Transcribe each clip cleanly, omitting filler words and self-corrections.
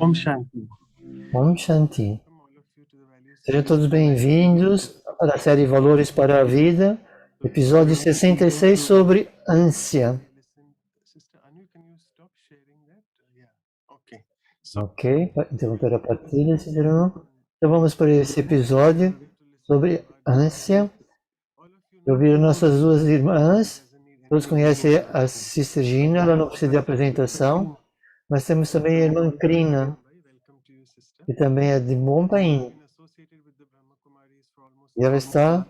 Om Shanti. Om Shanti. Sejam todos bem-vindos à série Valores para a Vida, episódio 66 sobre ânsia. Ok, interromper a partilha, se não. Então vamos para esse episódio sobre ânsia. Eu vi nossas duas irmãs, todos conhecem a Sister Gina, ela não precisa de apresentação, mas temos também a irmã Krina, que também é de Mumbai. E ela está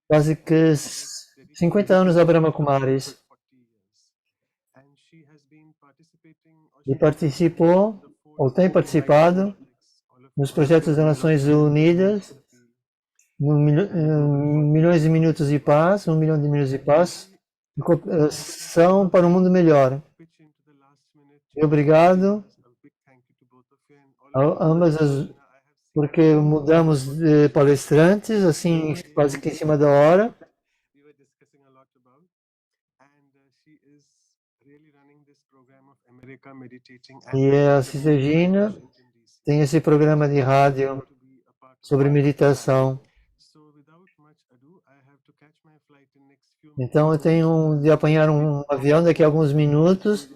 quase que 50 anos a Brahma Kumaris. E participou, ou tem participado, nos projetos das Nações Unidas, no Milhões de Minutos de Paz, 1 milhão de minutos de paz, de cooperação para um mundo melhor. E obrigado a ambas porque mudamos de palestrantes, assim, quase que em cima da hora. E a Sister Gina tem esse programa de rádio sobre meditação. Então eu tenho de apanhar um avião daqui a alguns minutos.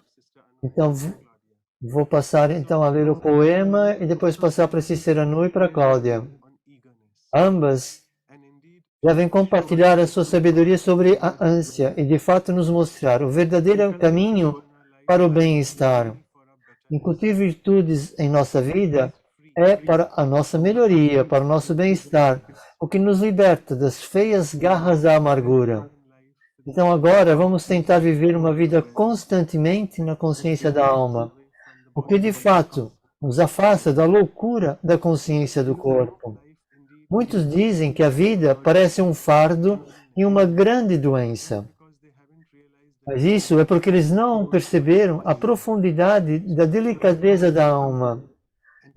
Então vou passar então a ler o poema e depois passar para a Sister Anu e para a Cláudia. Ambas devem compartilhar a sua sabedoria sobre a ânsia e de fato nos mostrar o verdadeiro caminho para o bem-estar. Incutir virtudes em nossa vida é para a nossa melhoria, para o nosso bem-estar, o que nos liberta das feias garras da amargura. Então agora vamos tentar viver uma vida constantemente na consciência da alma, o que de fato nos afasta da loucura da consciência do corpo. Muitos dizem que a vida parece um fardo e uma grande doença. Mas isso é porque eles não perceberam a profundidade da delicadeza da alma.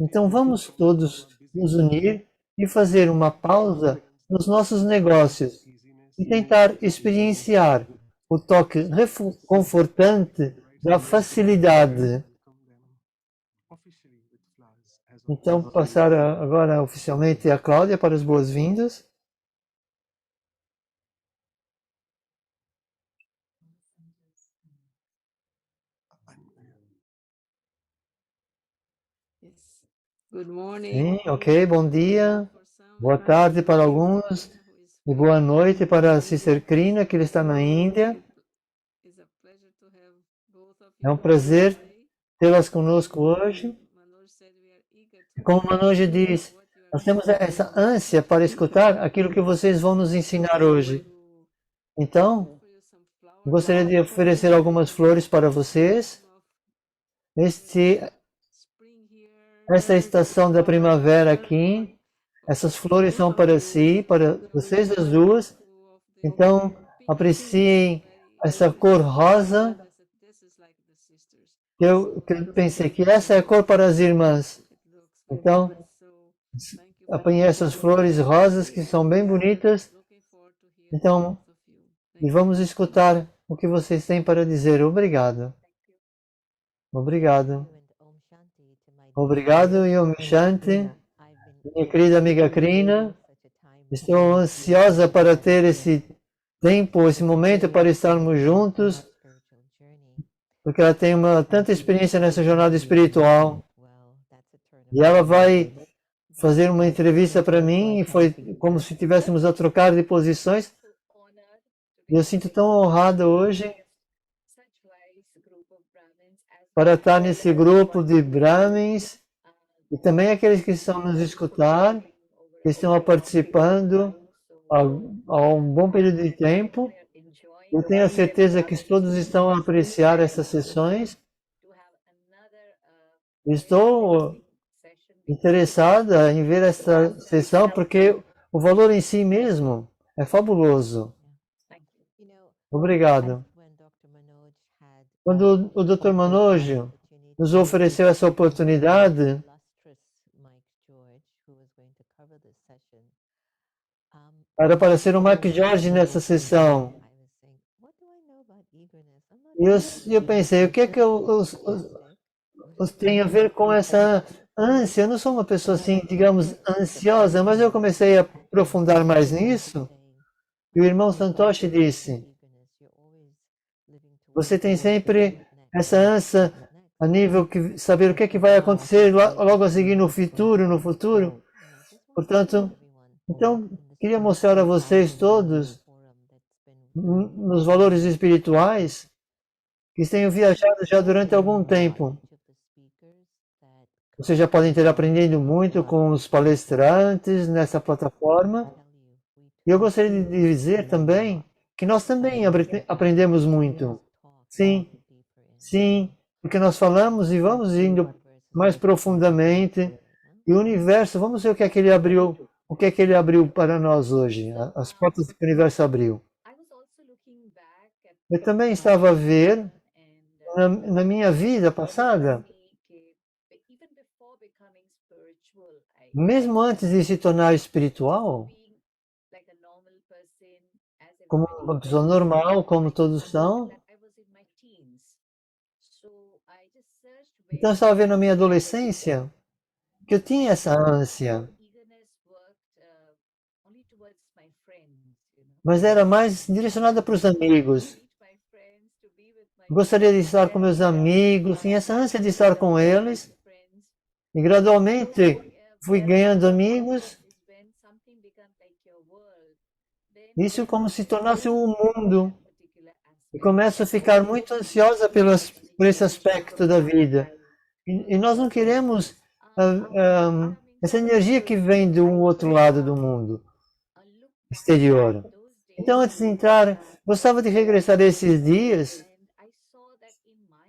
Então vamos todos nos unir e fazer uma pausa nos nossos negócios e tentar experienciar o toque reconfortante da facilidade. Então passar agora oficialmente a Cláudia para as boas-vindas. Good morning. Sim, ok, bom dia, boa tarde para alguns e boa noite para a Sister Krina, que está na Índia. É um prazer tê-las conosco hoje. Como Manoj diz, nós temos essa ânsia para escutar aquilo que vocês vão nos ensinar hoje. Então, gostaria de oferecer algumas flores para vocês. Esta estação da primavera aqui, essas flores são para si, para vocês as duas. Então, apreciem essa cor rosa, que eu pensei que essa é a cor para as irmãs. Então, apanhei essas flores rosas que são bem bonitas. Então, e vamos escutar o que vocês têm para dizer. Obrigado. Obrigado. Obrigado, Om Shanti. Minha querida amiga Krina, estou ansiosa para ter esse tempo, esse momento para estarmos juntos, porque ela tem tanta experiência nessa jornada espiritual. E ela vai fazer uma entrevista para mim e foi como se tivéssemos a trocar de posições. E eu sinto tão honrada hoje para estar nesse grupo de Brahmins e também aqueles que estão nos escutar, que estão participando há um bom período de tempo. Eu tenho a certeza que todos estão a apreciar essas sessões. Estou interessada em ver essa sessão porque o valor em si mesmo é fabuloso. Obrigado. Quando o Dr. Manoj nos ofereceu essa oportunidade, era para ser o Mike George nessa sessão. E eu pensei, o que é que tem a ver com essa ânsia. Eu não sou uma pessoa assim, digamos, ansiosa, mas eu comecei a aprofundar mais nisso. E o irmão Santoshi disse: você tem sempre essa ânsia a nível que saber o que é que vai acontecer logo a seguir no futuro. Portanto, então queria mostrar a vocês todos nos valores espirituais que tenho viajado já durante algum tempo. Vocês já podem ter aprendido muito com os palestrantes nessa plataforma. E eu gostaria de dizer também que nós também aprendemos muito. Sim, sim, porque nós falamos e vamos indo mais profundamente. E o universo, vamos ver o que é que ele abriu para nós hoje, as portas que o universo abriu. Eu também estava a ver na minha vida passada, mesmo antes de se tornar espiritual, como uma pessoa normal, como todos são. Então eu estava vendo na minha adolescência que eu tinha essa ânsia, mas era mais direcionada para os amigos. Gostaria de estar com meus amigos, tinha essa ânsia de estar com eles, e gradualmente fui ganhando amigos. Isso como se tornasse um mundo. E começo a ficar muito ansiosa por esse aspecto da vida. E nós não queremos essa energia que vem do outro lado do mundo exterior. Então, antes de entrar, gostava de regressar esses dias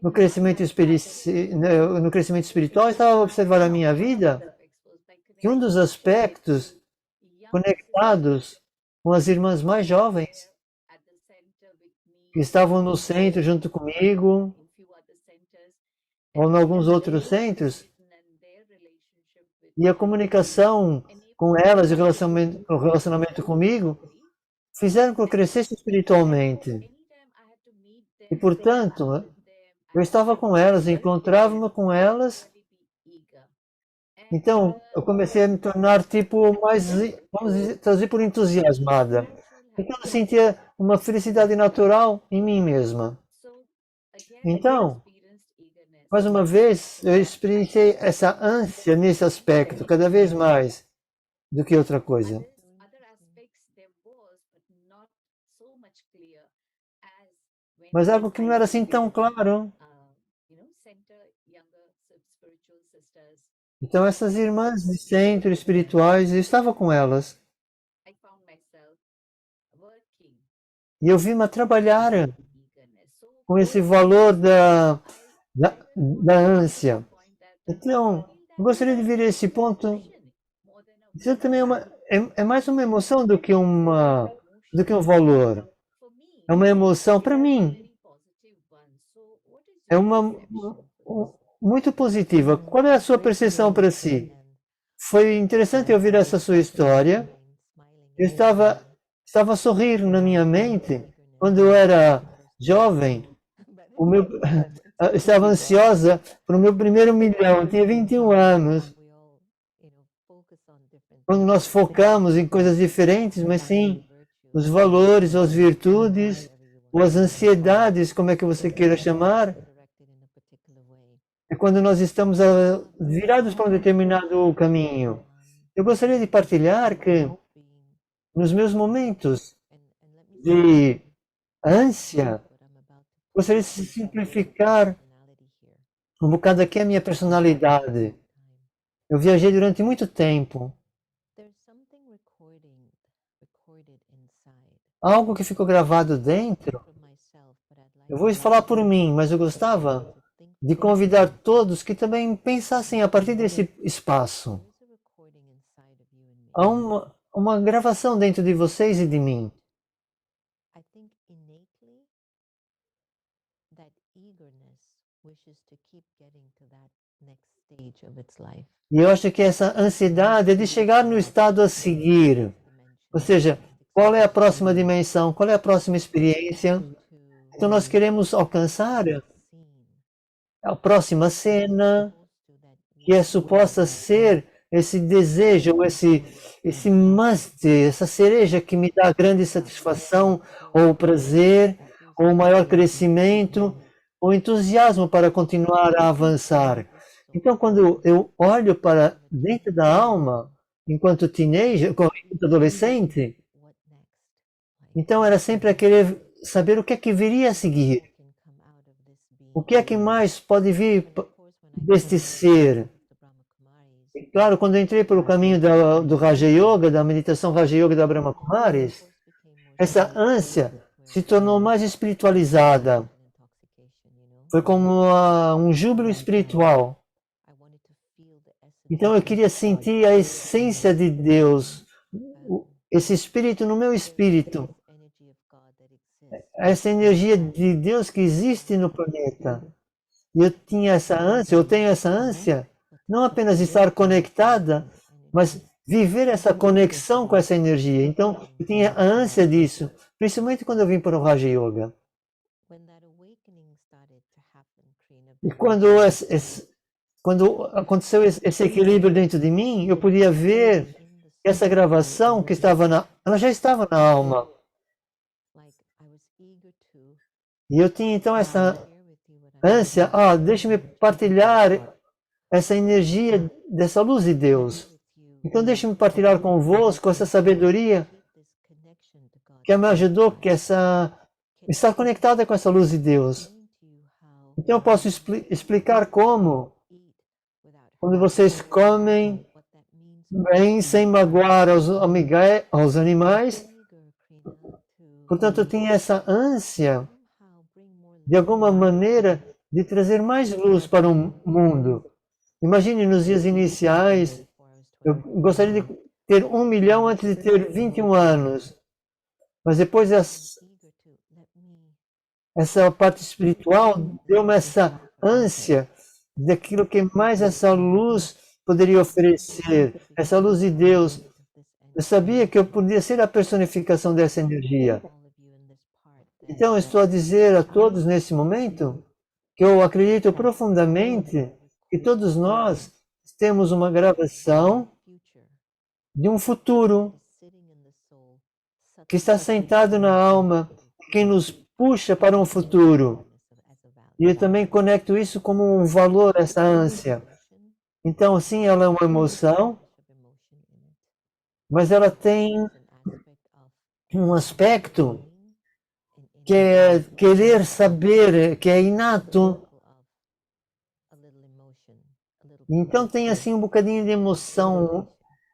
no crescimento espiritual, estava a observar a minha vida, que um dos aspectos conectados com as irmãs mais jovens, que estavam no centro junto comigo, ou em alguns outros centros, e a comunicação com elas e o relacionamento comigo fizeram que eu crescesse espiritualmente. E, portanto, eu estava com elas, encontrava-me com elas. Então, eu comecei a me tornar tipo mais, vamos dizer, traduzir por entusiasmada. Então, eu sentia uma felicidade natural em mim mesma. Então, mais uma vez, eu experienciei essa ânsia nesse aspecto, cada vez mais do que outra coisa. Mas algo que não era assim tão claro. Então, essas irmãs de centro espirituais, eu estava com elas. E eu vi-me a trabalhar com esse valor da ânsia. Então, eu gostaria de vir a esse ponto. Isso também é mais uma emoção do que um valor. É uma emoção para mim. É muito positiva. Qual é a sua percepção para si? Foi interessante ouvir essa sua história. Eu estava a sorrir na minha mente quando eu era jovem. Eu estava ansiosa para o meu primeiro milhão. Eu tinha 21 anos. Quando nós focamos em coisas diferentes, mas sim os valores, as virtudes, ou as ansiedades, como é que você queira chamar, é quando nós estamos virados para um determinado caminho. Eu gostaria de partilhar que nos meus momentos de ânsia, gostaria de simplificar um bocado aqui a minha personalidade. Eu viajei durante muito tempo. Algo que ficou gravado dentro. Eu vou falar por mim, mas eu gostava de convidar todos que também pensassem a partir desse espaço. Há uma gravação dentro de vocês e de mim. E eu acho que essa ansiedade é de chegar no estado a seguir. Ou seja, qual é a próxima dimensão? Qual é a próxima experiência? Então nós queremos alcançar a próxima cena, que é suposta ser esse desejo, esse must, essa cereja que me dá grande satisfação, ou prazer, ou maior crescimento, ou entusiasmo para continuar a avançar. Então, quando eu olho para dentro da alma, enquanto teenager, enquanto adolescente, então era sempre a querer saber o que é que viria a seguir. O que é que mais pode vir deste ser? E claro, quando eu entrei pelo caminho do Raja Yoga, da meditação Raja Yoga da Brahma Kumaris, essa ânsia se tornou mais espiritualizada. Foi como um júbilo espiritual. Então eu queria sentir a essência de Deus, esse espírito no meu espírito, essa energia de Deus que existe no planeta. E eu tinha essa ânsia, eu tenho essa ânsia, não apenas estar conectada, mas viver essa conexão com essa energia. Então, eu tinha a ânsia disso, principalmente quando eu vim para o Raja Yoga. E quando aconteceu esse equilíbrio dentro de mim, eu podia ver que essa gravação que ela já estava na alma. E eu tinha então essa ânsia, deixa-me partilhar essa energia dessa luz de Deus. Então deixe-me partilhar convosco essa sabedoria que me ajudou, estar conectada com essa luz de Deus. Então eu posso explicar como, quando vocês comem bem, sem magoar aos animais, portanto eu tinha essa ânsia, de alguma maneira, de trazer mais luz para o mundo. Imagine nos dias iniciais, eu gostaria de ter 1 milhão antes de ter 21 anos. Mas depois essa parte espiritual deu-me essa ânsia daquilo que mais essa luz poderia oferecer, essa luz de Deus. Eu sabia que eu podia ser a personificação dessa energia. Então, eu estou a dizer a todos nesse momento que eu acredito profundamente que todos nós temos uma gravação de um futuro que está sentado na alma, que nos puxa para um futuro. E eu também conecto isso como um valor, essa ânsia. Então, sim, ela é uma emoção, mas ela tem um aspecto que é querer saber, que é inato. Então tem assim um bocadinho de emoção,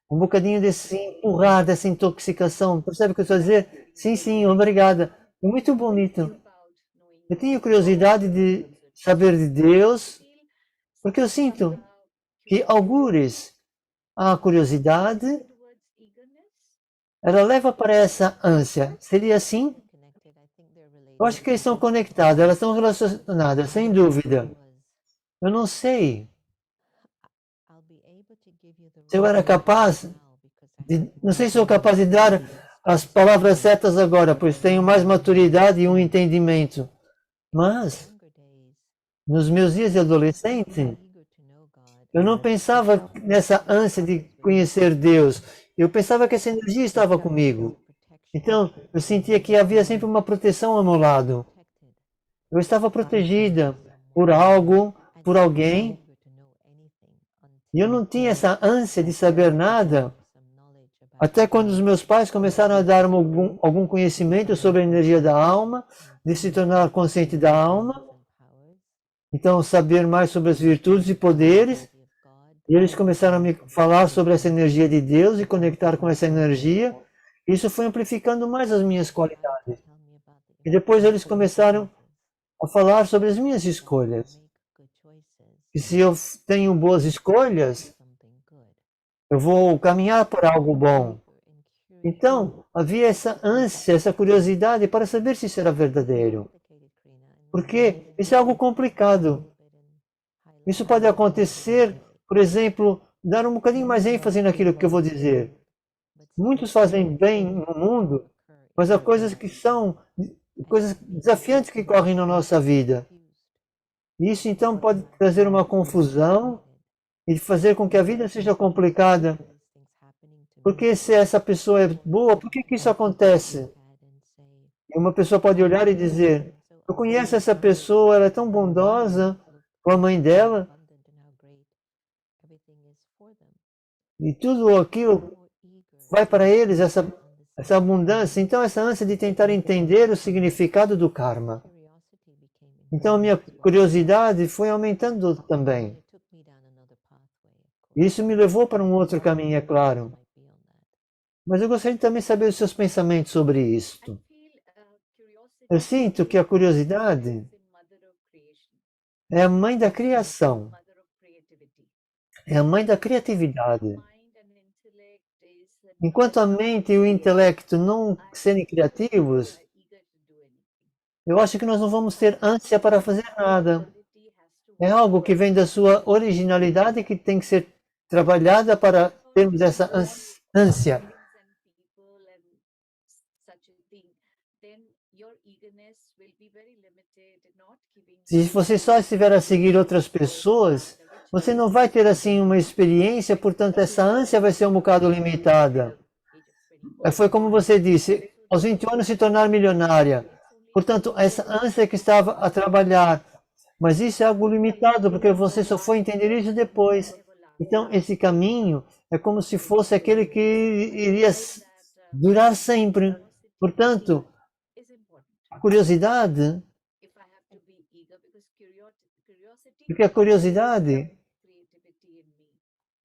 um bocadinho desse empurrar, dessa intoxicação. Percebe o que eu estou a dizer? Sim, sim, obrigada. Muito bonito. Eu tenho curiosidade de saber de Deus, porque eu sinto que algures a curiosidade, ela leva para essa ânsia. Seria assim? Eu acho que eles estão conectados, elas estão relacionadas, sem dúvida. Eu não sei se eu era capaz não sei se sou capaz de dar as palavras certas agora, pois tenho mais maturidade e um entendimento. Mas, nos meus dias de adolescente, eu não pensava nessa ânsia de conhecer Deus. Eu pensava que essa energia estava comigo. Então, eu sentia que havia sempre uma proteção ao meu lado. Eu estava protegida por algo, por alguém. E eu não tinha essa ânsia de saber nada. Até quando os meus pais começaram a dar algum conhecimento sobre a energia da alma, de se tornar consciente da alma. Então, saber mais sobre as virtudes e poderes. E eles começaram a me falar sobre essa energia de Deus e conectar com essa energia. Isso foi amplificando mais as minhas qualidades. E depois eles começaram a falar sobre as minhas escolhas. E se eu tenho boas escolhas, eu vou caminhar por algo bom. Então, havia essa ânsia, essa curiosidade para saber se isso era verdadeiro. Porque isso é algo complicado. Isso pode acontecer, por exemplo, dar um bocadinho mais ênfase naquilo que eu vou dizer. Muitos fazem bem no mundo, mas há coisas que são coisas desafiantes que correm na nossa vida. Isso então pode trazer uma confusão e fazer com que a vida seja complicada. Porque se essa pessoa é boa, por que que isso acontece? E uma pessoa pode olhar e dizer, eu conheço essa pessoa, ela é tão bondosa com a mãe dela, e tudo aquilo vai para eles, essa abundância. Então, essa ânsia de tentar entender o significado do karma. Então, a minha curiosidade foi aumentando também. Isso me levou para um outro caminho, é claro. Mas eu gostaria de também saber os seus pensamentos sobre isto. Eu sinto que a curiosidade é a mãe da criação, é a mãe da criatividade. Enquanto a mente e o intelecto não serem criativos, eu acho que nós não vamos ter ânsia para fazer nada. É algo que vem da sua originalidade que tem que ser trabalhada para termos essa ânsia. Se você só estiver a seguir outras pessoas, você não vai ter assim uma experiência, portanto essa ânsia vai ser um bocado limitada. Foi como você disse, aos 21 anos se tornar milionária. Portanto, essa ânsia que estava a trabalhar, mas isso é algo limitado, porque você só foi entender isso depois. Então, esse caminho é como se fosse aquele que iria durar sempre. Portanto, a curiosidade, porque a curiosidade,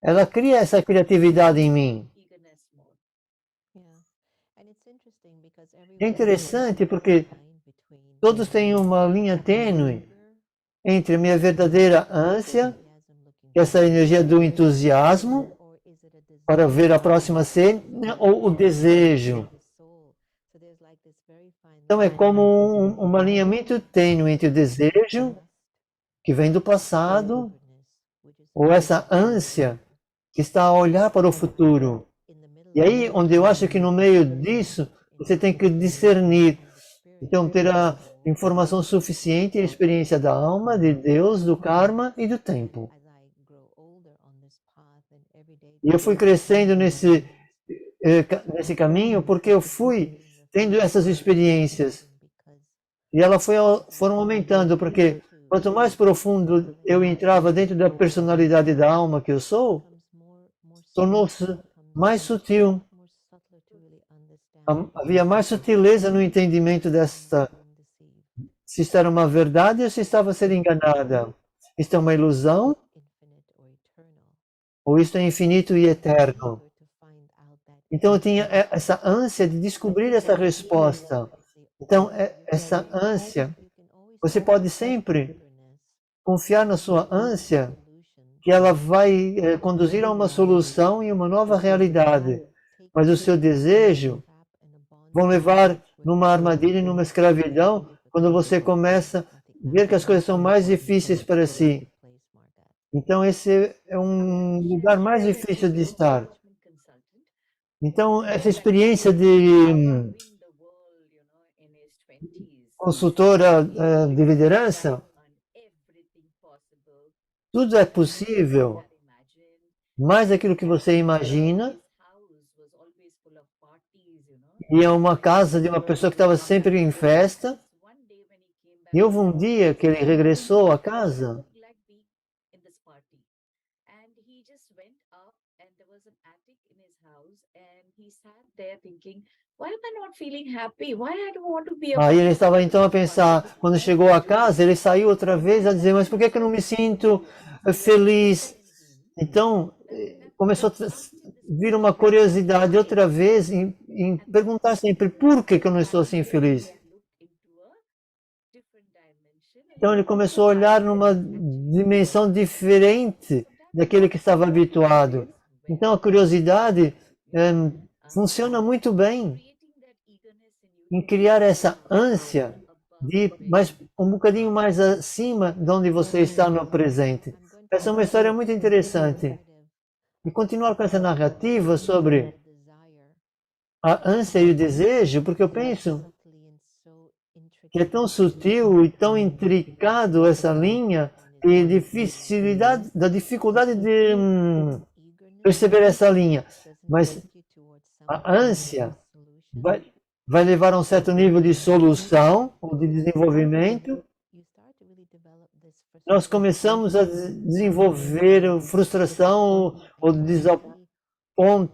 ela cria essa criatividade em mim. É interessante porque todos têm uma linha tênue entre a minha verdadeira ânsia, essa energia do entusiasmo para ver a próxima cena, ou o desejo. Então é como um alinhamento tênue entre o desejo, que vem do passado, ou essa ânsia que está a olhar para o futuro. E aí, onde eu acho que no meio disso, você tem que discernir. Então, ter a informação suficiente, a experiência da alma, de Deus, do karma e do tempo. E eu fui crescendo nesse caminho porque eu fui tendo essas experiências. E elas foram aumentando, porque quanto mais profundo eu entrava dentro da personalidade da alma que eu sou, tornou-se mais sutil. Havia mais sutileza no entendimento se isto era uma verdade ou se estava a ser enganada. Isto é uma ilusão ou isto é infinito e eterno? Então eu tinha essa ânsia de descobrir essa resposta. Então essa ânsia, você pode sempre confiar na sua ânsia que ela vai conduzir a uma solução e uma nova realidade. Mas o seu desejo vão levar numa armadilha e numa escravidão quando você começa a ver que as coisas são mais difíceis para si. Então esse é um lugar mais difícil de estar. Então essa experiência de consultora de liderança, tudo é possível, mais daquilo que você imagina. E é uma casa de uma pessoa que estava sempre em festa. E houve um dia que ele regressou à casa. Aí ele estava então a pensar, quando chegou a casa, ele saiu outra vez a dizer, mas por que eu não me sinto feliz? Então, começou a vir uma curiosidade outra vez em perguntar sempre, por que eu não estou assim feliz? Então ele começou a olhar numa dimensão diferente daquele que estava habituado. Então a curiosidade funciona muito bem em criar essa ânsia de um bocadinho mais acima de onde você está no presente. Essa é uma história muito interessante. E continuar com essa narrativa sobre a ânsia e o desejo, porque eu penso que é tão sutil e tão intricado essa linha e da dificuldade de perceber essa linha. Mas a ânsia vai levar a um certo nível de solução ou de desenvolvimento. Nós começamos a desenvolver frustração ou desapontado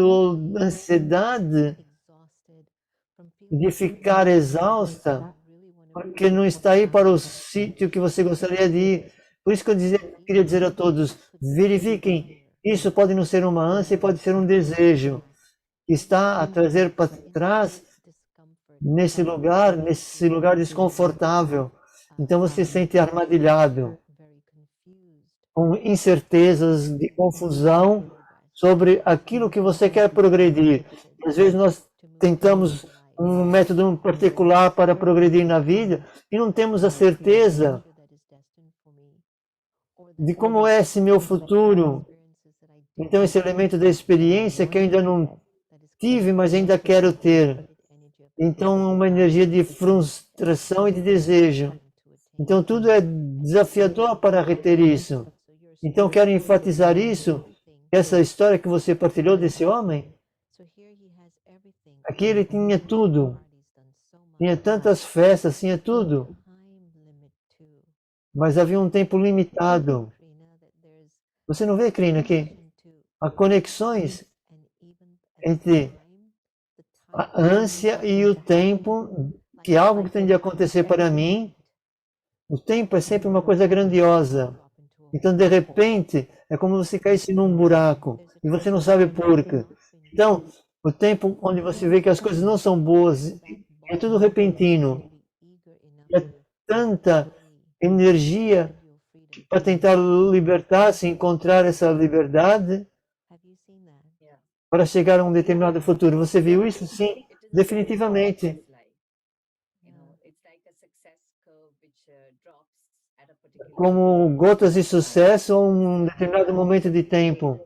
ou ansiedade de ficar exausta porque não está aí para o sítio que você gostaria de ir. Por isso que eu queria dizer a todos, verifiquem, isso pode não ser uma ânsia, pode ser um desejo que está a trazer para trás nesse lugar desconfortável. Então você se sente armadilhado, com incertezas, de confusão sobre aquilo que você quer progredir. Às vezes nós tentamos um método particular para progredir na vida e não temos a certeza de como é esse meu futuro. Então esse elemento da experiência que eu ainda não tive, mas ainda quero ter. Então uma energia de frustração e de desejo. Então tudo é desafiador para reter isso. Então quero enfatizar isso, essa história que você partilhou desse homem. Aqui ele tinha tudo, tinha tantas festas, tinha tudo, mas havia um tempo limitado. Você não vê, Krina, que há conexões entre a ânsia e o tempo, que é algo que tem de acontecer para mim. O tempo é sempre uma coisa grandiosa. Então, de repente, é como se caísse num buraco e você não sabe por quê. Então, o tempo onde você vê que as coisas não são boas, é tudo repentino. É tanta energia para tentar libertar-se, encontrar essa liberdade para chegar a um determinado futuro. Você viu isso? Sim, definitivamente. Como gotas de sucesso a um determinado momento de tempo.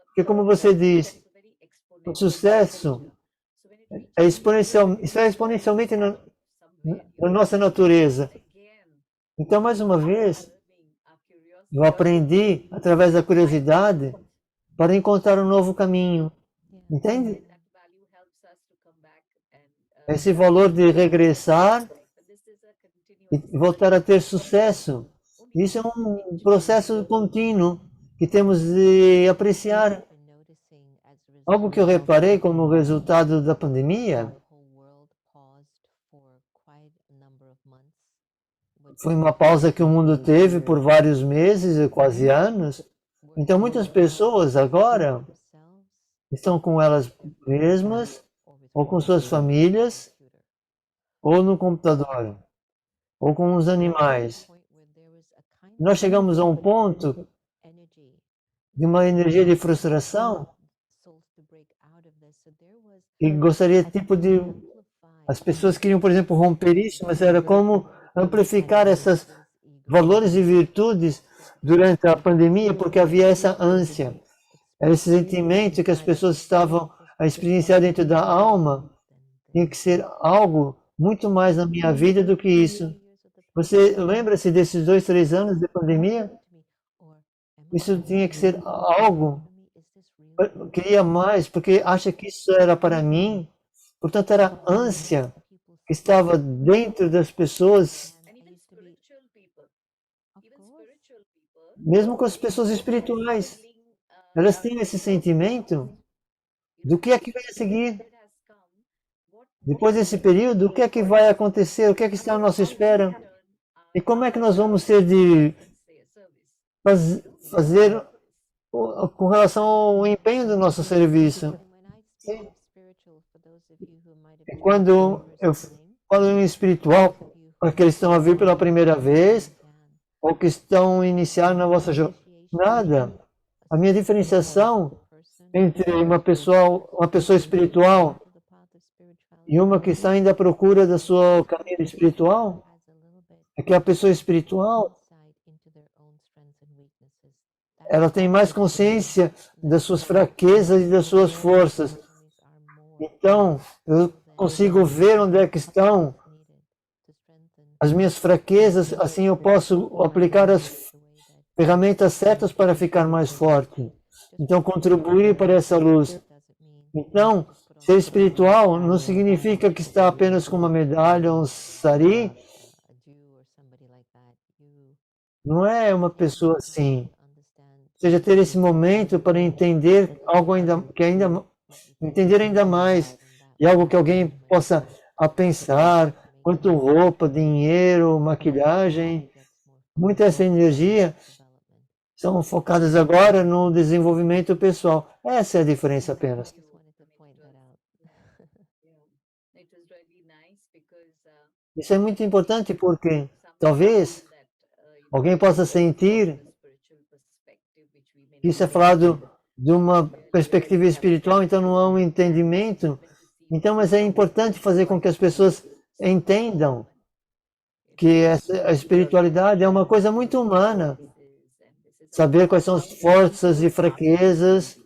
Porque como você diz, o sucesso está exponencialmente na nossa natureza. Então, mais uma vez, eu aprendi, através da curiosidade, para encontrar um novo caminho. Entende? Esse valor de regressar e voltar a ter sucesso. Isso é um processo contínuo que temos de apreciar. Algo que eu reparei como resultado da pandemia foi uma pausa que o mundo teve por vários meses, quase anos. Então muitas pessoas agora estão com elas mesmas, ou com suas famílias, ou no computador, ou com os animais. Nós chegamos a um ponto de uma energia de frustração e gostaria as pessoas queriam, por exemplo, romper isso, mas era como amplificar esses valores e virtudes durante a pandemia, porque havia essa ânsia, esse sentimento que as pessoas estavam a experienciar dentro da alma, tinha que ser algo muito mais na minha vida do que isso. Você lembra-se desses 2, 3 anos de pandemia? Isso tinha que ser algo. Eu queria mais, porque acha que isso era para mim. Portanto, era ânsia que estava dentro das pessoas, mesmo com as pessoas espirituais. Elas têm esse sentimento do que é que vai seguir. Depois desse período, o que é que vai acontecer? O que é que está à nossa espera? E como é que nós vamos ser de fazer com relação ao empenho do nosso serviço? E quando eu falo em espiritual, para aqueles que estão a vir pela primeira vez, ou que estão iniciando na vossa jornada, a minha diferenciação entre uma pessoa espiritual e uma que está ainda à procura da sua caminho espiritual, é que a pessoa espiritual, ela tem mais consciência das suas fraquezas e das suas forças. Então, eu consigo ver onde é que estão as minhas fraquezas, assim eu posso aplicar as ferramentas certas para ficar mais forte. Então, contribuir para essa luz. Então, ser espiritual não significa que está apenas com uma medalha, um sari. Não é uma pessoa assim. Ou seja, ter esse momento para entender algo entender ainda mais, e algo que alguém possa pensar, quanto roupa, dinheiro, maquiagem, muita essa energia são focadas agora no desenvolvimento pessoal. Essa é a diferença apenas. Isso é muito importante porque talvez alguém possa sentir que isso é falado de uma perspectiva espiritual, então não há um entendimento. Então, mas é importante fazer com que as pessoas entendam que a espiritualidade é uma coisa muito humana. Saber quais são as forças e fraquezas,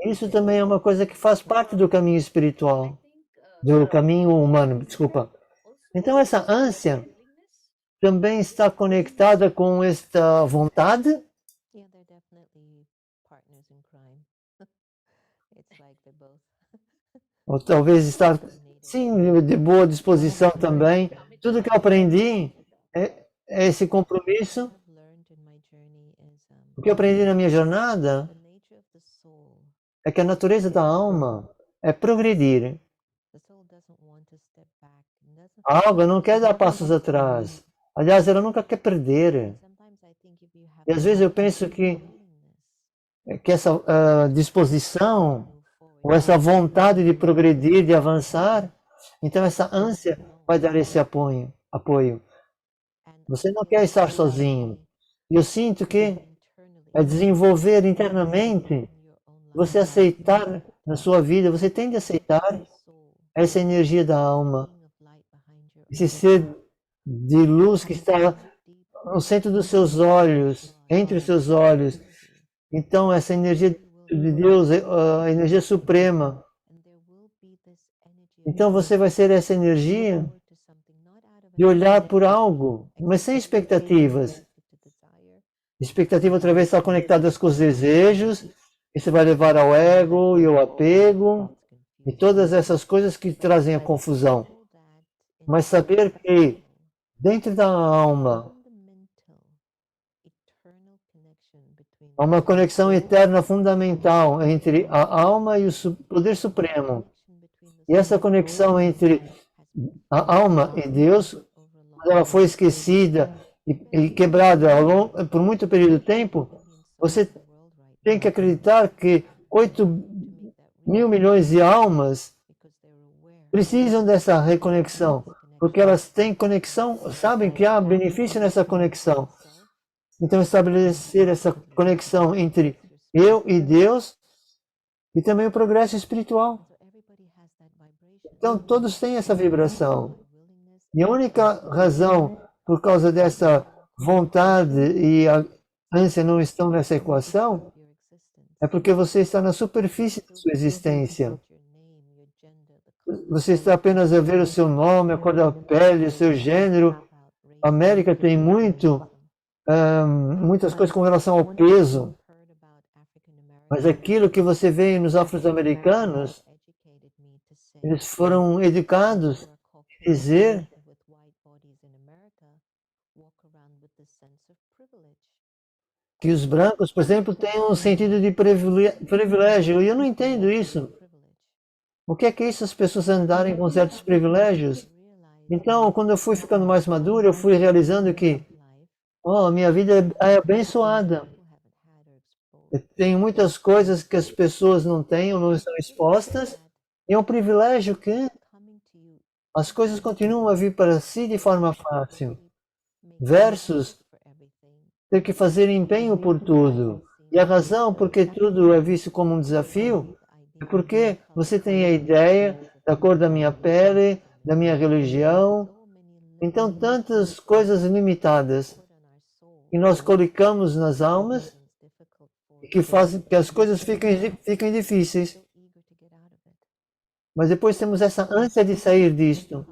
isso também é uma coisa que faz parte do caminho espiritual, do caminho humano, desculpa. Então essa ânsia também está conectada com esta vontade. Ou talvez estar, sim, de boa disposição também. Tudo que eu aprendi é esse compromisso. O que eu aprendi na minha jornada é que a natureza da alma é progredir. A alma não quer dar passos atrás. Aliás, ela nunca quer perder. E às vezes eu penso que essa disposição, ou essa vontade de progredir, de avançar, então essa ânsia vai dar esse apoio. Você não quer estar sozinho. E eu sinto que é desenvolver internamente, você aceitar na sua vida, você tem de aceitar essa energia da alma, esse ser de luz que está no centro dos seus olhos, entre os seus olhos. Então, essa energia de Deus, a energia suprema. Então, você vai ser essa energia de olhar por algo, mas sem expectativas. Expectativa outra vez está conectada com os desejos, isso vai levar ao ego e ao apego, e todas essas coisas que trazem a confusão. Mas saber que dentro da alma há uma conexão eterna fundamental entre a alma e o poder supremo. E essa conexão entre a alma e Deus, quando ela foi esquecida e quebrada por muito período de tempo, você tem que acreditar que 8.000.000.000 de almas precisam dessa reconexão, porque elas têm conexão, sabem que há benefício nessa conexão. Então, estabelecer essa conexão entre eu e Deus e também o progresso espiritual. Então, todos têm essa vibração. E a única razão por causa dessa vontade e a ânsia não estão nessa equação é porque você está na superfície da sua existência. Você está apenas a ver o seu nome, a cor da pele, o seu gênero. A América tem muitas coisas com relação ao peso. Mas aquilo que você vê nos afro-americanos, eles foram educados a dizer que os brancos, por exemplo, têm um sentido de privilégio. E eu não entendo isso. O que é isso, as pessoas andarem com certos privilégios? Então, quando eu fui ficando mais maduro, eu fui realizando que a minha vida é abençoada. Eu tenho muitas coisas que as pessoas não têm ou não estão expostas. E é um privilégio que as coisas continuam a vir para si de forma fácil. Versus ter que fazer empenho por tudo. E a razão por que tudo é visto como um desafio é porque você tem a ideia da cor da minha pele, da minha religião. Então, tantas coisas limitadas que nós colocamos nas almas e que fazem que as coisas fiquem difíceis. Mas depois temos essa ânsia de sair disto.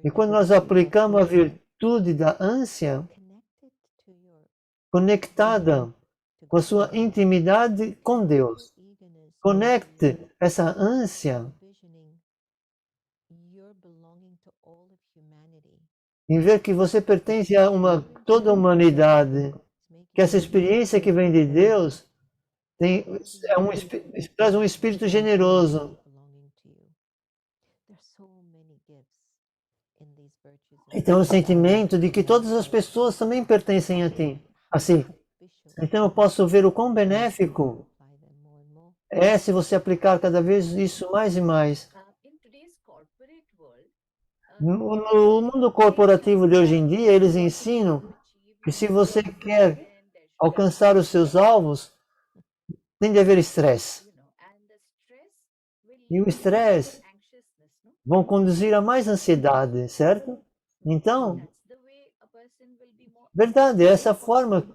E quando nós aplicamos a virtude da ânsia, conectada com a sua intimidade com Deus, conecte essa ânsia em ver que você pertence a toda a humanidade, que essa experiência que vem de Deus traz um espírito generoso. Então, o sentimento de que todas as pessoas também pertencem a ti. Assim, então eu posso ver o quão benéfico é se você aplicar cada vez isso mais e mais. No mundo corporativo de hoje em dia, eles ensinam que se você quer alcançar os seus alvos, tem de haver estresse. E o estresse vão conduzir a mais ansiedade, certo? Então, verdade, é essa forma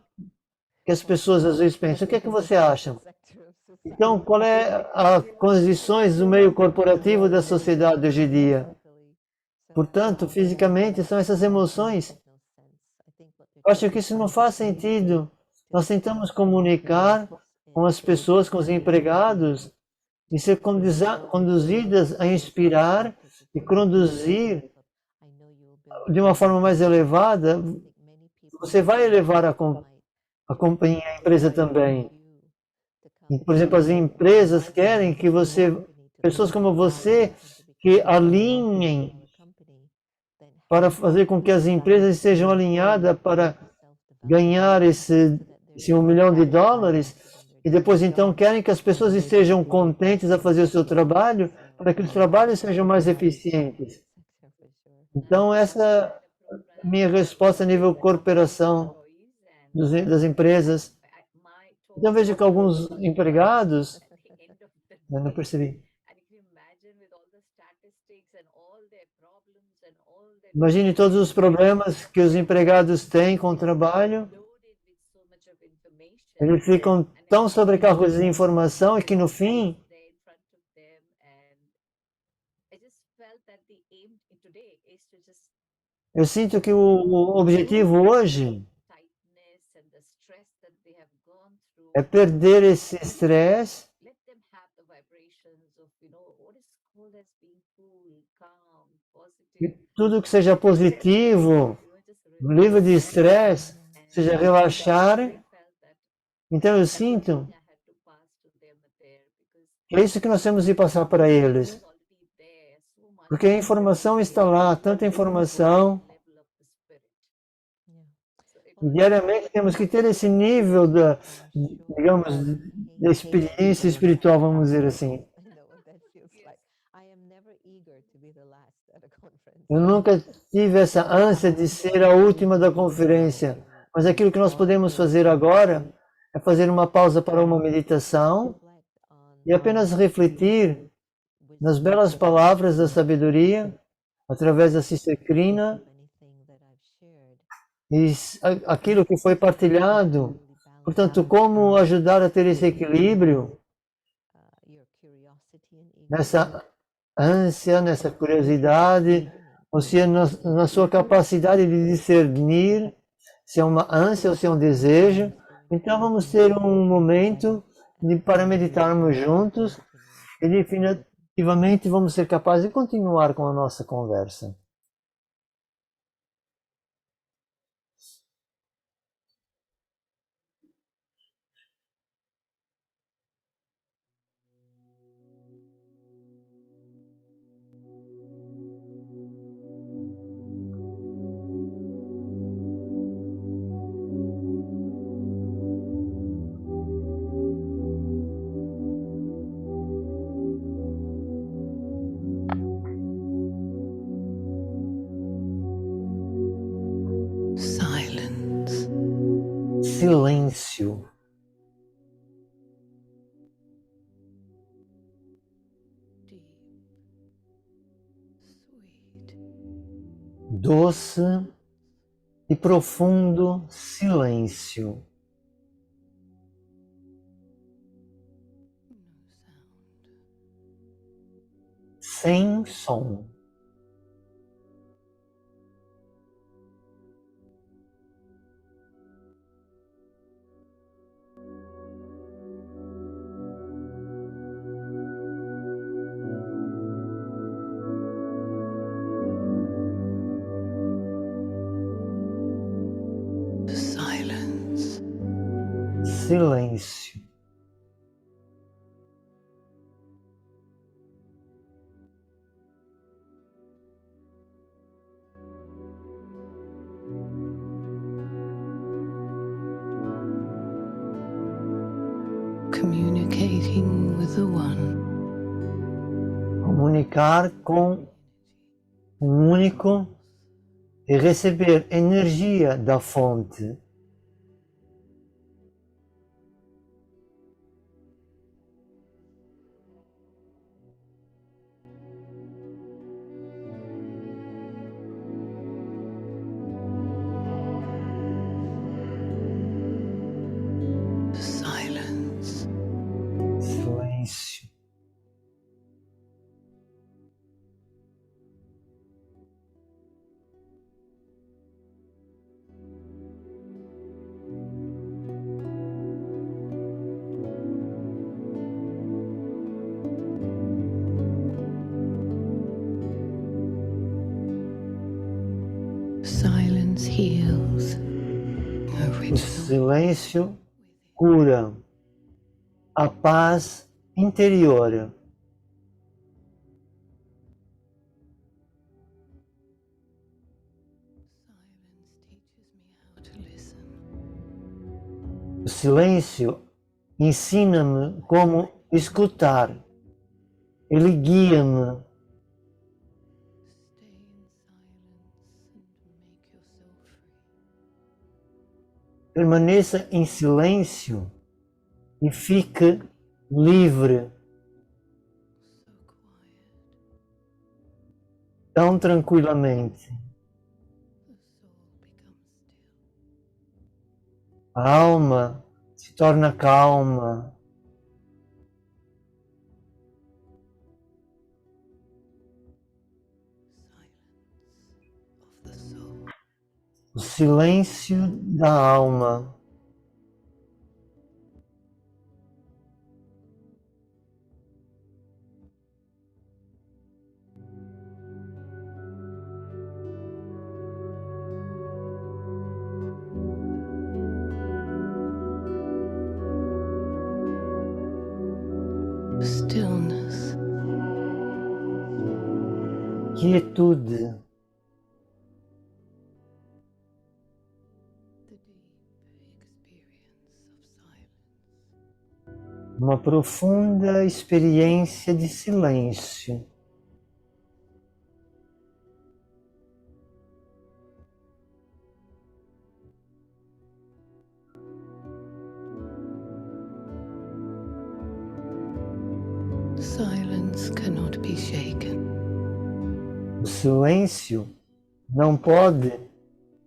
que as pessoas às vezes pensam. O que é que você acha? Então, qual é as condições do meio corporativo da sociedade hoje em dia? Portanto, fisicamente, são essas emoções. Eu acho que isso não faz sentido. Nós tentamos comunicar com as pessoas, com os empregados, e ser conduzidas a inspirar e conduzir de uma forma mais elevada. Você vai elevar a companhia, a empresa também. E, por exemplo, as empresas querem que pessoas como você, que alinhem para fazer com que as empresas estejam alinhadas para ganhar esse $1 milhão, e depois então querem que as pessoas estejam contentes a fazer o seu trabalho, para que os trabalhos sejam mais eficientes. Então, essa é a minha resposta a nível corporação das empresas. Então, eu vejo que alguns empregados, eu não percebi. Imagine todos os problemas que os empregados têm com o trabalho. Eles ficam tão sobrecarregados de informação e que no fim eu sinto que o objetivo hoje é perder esse estresse e tudo que seja positivo, livre de estresse, seja relaxar. Então eu sinto que é isso que nós temos de passar para eles. Porque a informação está lá, tanta informação. E diariamente temos que ter esse nível digamos, de experiência espiritual, vamos dizer assim. Eu nunca tive essa ânsia de ser a última da conferência, mas aquilo que nós podemos fazer agora é fazer uma pausa para uma meditação e apenas refletir nas belas palavras da sabedoria, através da Sister Krina, e aquilo que foi partilhado. Portanto, como ajudar a ter esse equilíbrio nessa ânsia, nessa curiosidade, ou se é na sua capacidade de discernir se é uma ânsia ou se é um desejo. Então vamos ter um momento para meditarmos juntos e definitivamente vamos ser capazes de continuar com a nossa conversa. Silêncio. Doce e profundo silêncio. Sem som. silêncio. Communicating with the One. Comunicar com o único e receber energia da fonte. Silence. Silêncio. Silence heals. O Original. silêncio cura a paz interior. Silence teaches me how to listen. O silêncio ensina-me como escutar. Ele guia-me. Stay in silence and make yourself free. Permaneça em silêncio e fique livre, So quiet. tão tranquilamente. The soul becomes still. A alma se torna calma. Silence of the soul. O silêncio da alma. Stillness. Quietude. The deep experience of silence. Uma profunda experiência de silêncio. Silence cannot be shaken. O silêncio não pode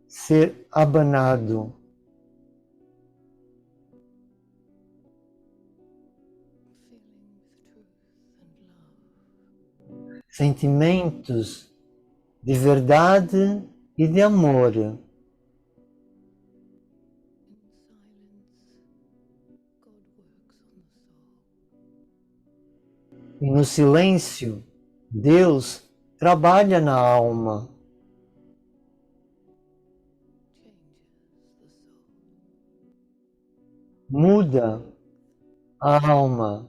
ser abanado. Filling with truth and love. Sentimentos de verdade e de amor. In silence, God works on the soul. E no silêncio, Deus trabalha na alma. Changes the soul. Muda a alma.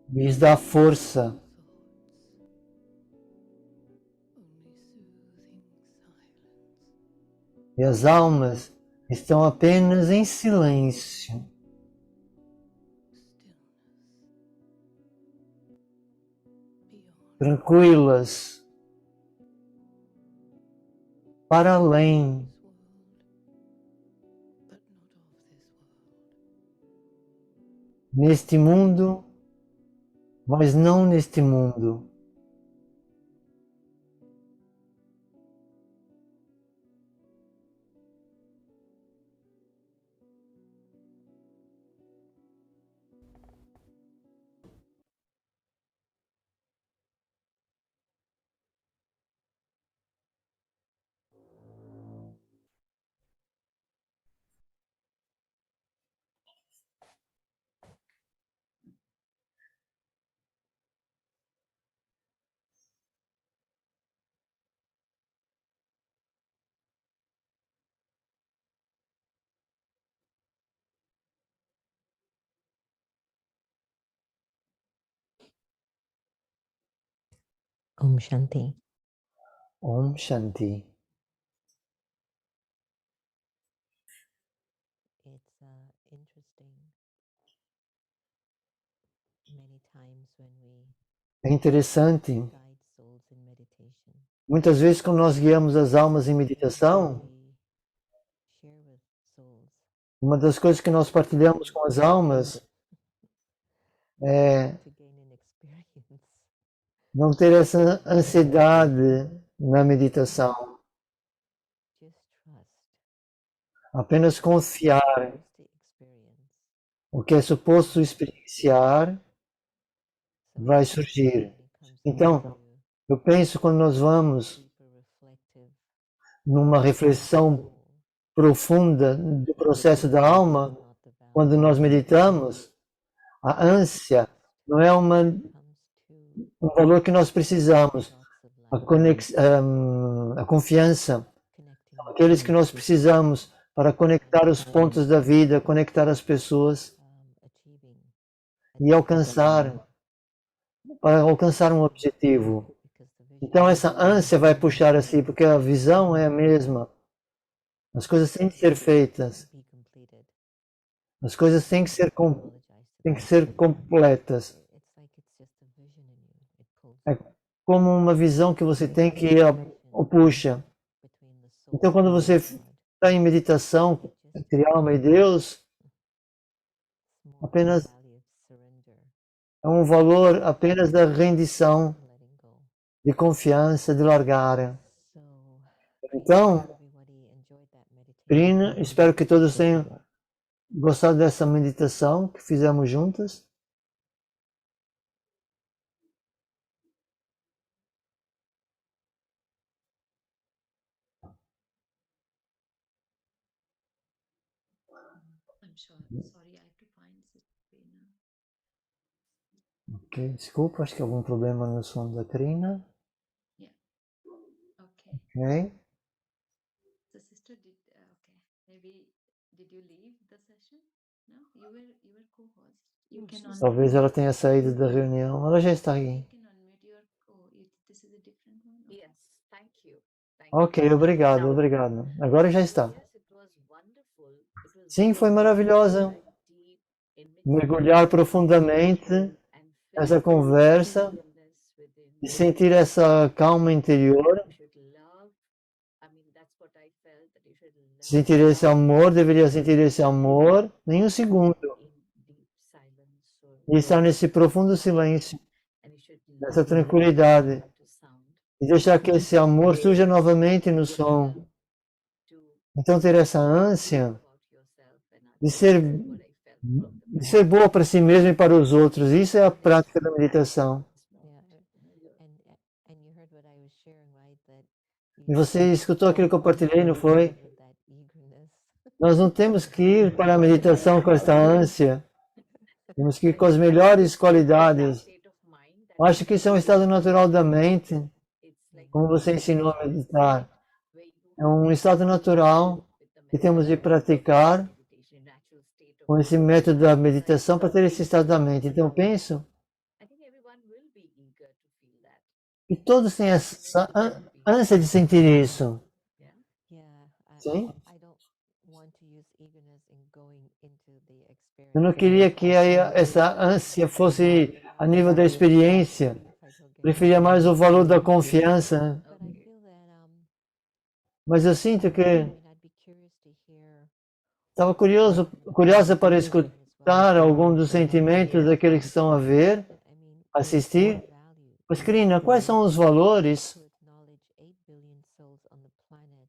Lhes dá força. Thoughts. Only soothing silence. E as almas estão apenas em silêncio, Stillness. Beyond tranquilas, para além, this world, but not of this world. neste mundo, mas não neste mundo. Om Shanti. Om Shanti. It's interesting. Many times when we É interessante, guide souls in meditation, muitas vezes quando nós guiamos as almas em meditação, we share with souls uma das coisas que nós partilhamos com as almas é to gain an experience. não ter essa ansiedade na meditação, Just trust. apenas confiar Supposed to experience. o que é suposto experienciar So vai it surgir. comes Então, into eu penso quando nós vamos deeper reflective numa reflexão profunda do processo da alma, not the value quando nós meditamos, a ânsia não é comes to um valor que nós precisamos. thoughts of life, A confiança, connecting with aqueles que nós precisamos para conectar os pontos da vida, conectar as pessoas achieving e alcançar, para alcançar um objetivo. because the vision Então essa ânsia vai puxar assim, porque a visão é a mesma. As coisas têm que ser feitas, be completed. as coisas têm que ser, têm que ser completas. It's like it's just a vision in you. It pulls É como uma visão que você tem que o puxa. between the soul Então quando você está em meditação entre alma e Deus, apenas value of surrender, é um valor apenas da rendição, letting go. de confiança, de largar. So Então, everybody enjoyed that meditation. Prina, espero que todos tenham gostado dessa meditação que fizemos juntas. I'm sure. Sorry, I have to find Sabrina. Ok, desculpa, acho que algum problema no som da Karina. Okay. Ok. So sister did okay. Maybe did you leave the session? No, you were co-host. You can Talvez ela tenha saído da reunião. Ela já está aí. you can unmute your this is a different one. Yes, thank you. Thank you. Ok, obrigado, obrigado. Agora já está. Yes, it was wonderful. It was Sim, foi maravilhosa. deep in Mergulhar profundamente and nessa conversa stillness within. e sentir essa calma interior. You should love. I mean, that's what I felt that you should love Sentir esse amor, deveria sentir esse amor nem um segundo. in deep silence or E estar nesse profundo silêncio, and you should nessa love tranquilidade. to sound E deixar que esse amor surja novamente no som. to Então ter essa ânsia about yourself and de ser, what I felt from the de ser boa para si mesmo e para os outros. Isso é a prática da meditação. And you heard what I was sharing, right? That E você escutou aquilo que eu partilhei, não foi? with that eagerness. Nós não temos que ir para a meditação com esta ânsia. Temos que ir com as melhores qualidades. state of mind that Eu acho que isso é um estado natural da mente, it's like como você ensinou a meditar. where you É um estado natural with the que temos de praticar meditation, natural state of com esse método da meditação para ter esse estado da mente. Então eu penso I think everyone will be eager to feel that. que todos têm essa ânsia de sentir isso. Yeah, Sim? I don't want to use eagerness in going into the experience. Eu não queria que essa ânsia fosse a nível da experiência. Preferia mais o valor da confiança. But I feel that Mas eu sinto que I mean, I'd be curious to hear estava curiosa para escutar algum dos sentimentos daqueles que estão a ver, I mean, assistir. value Mas, Karina, quais são os valores to acknowledge 8 billion souls on the planet,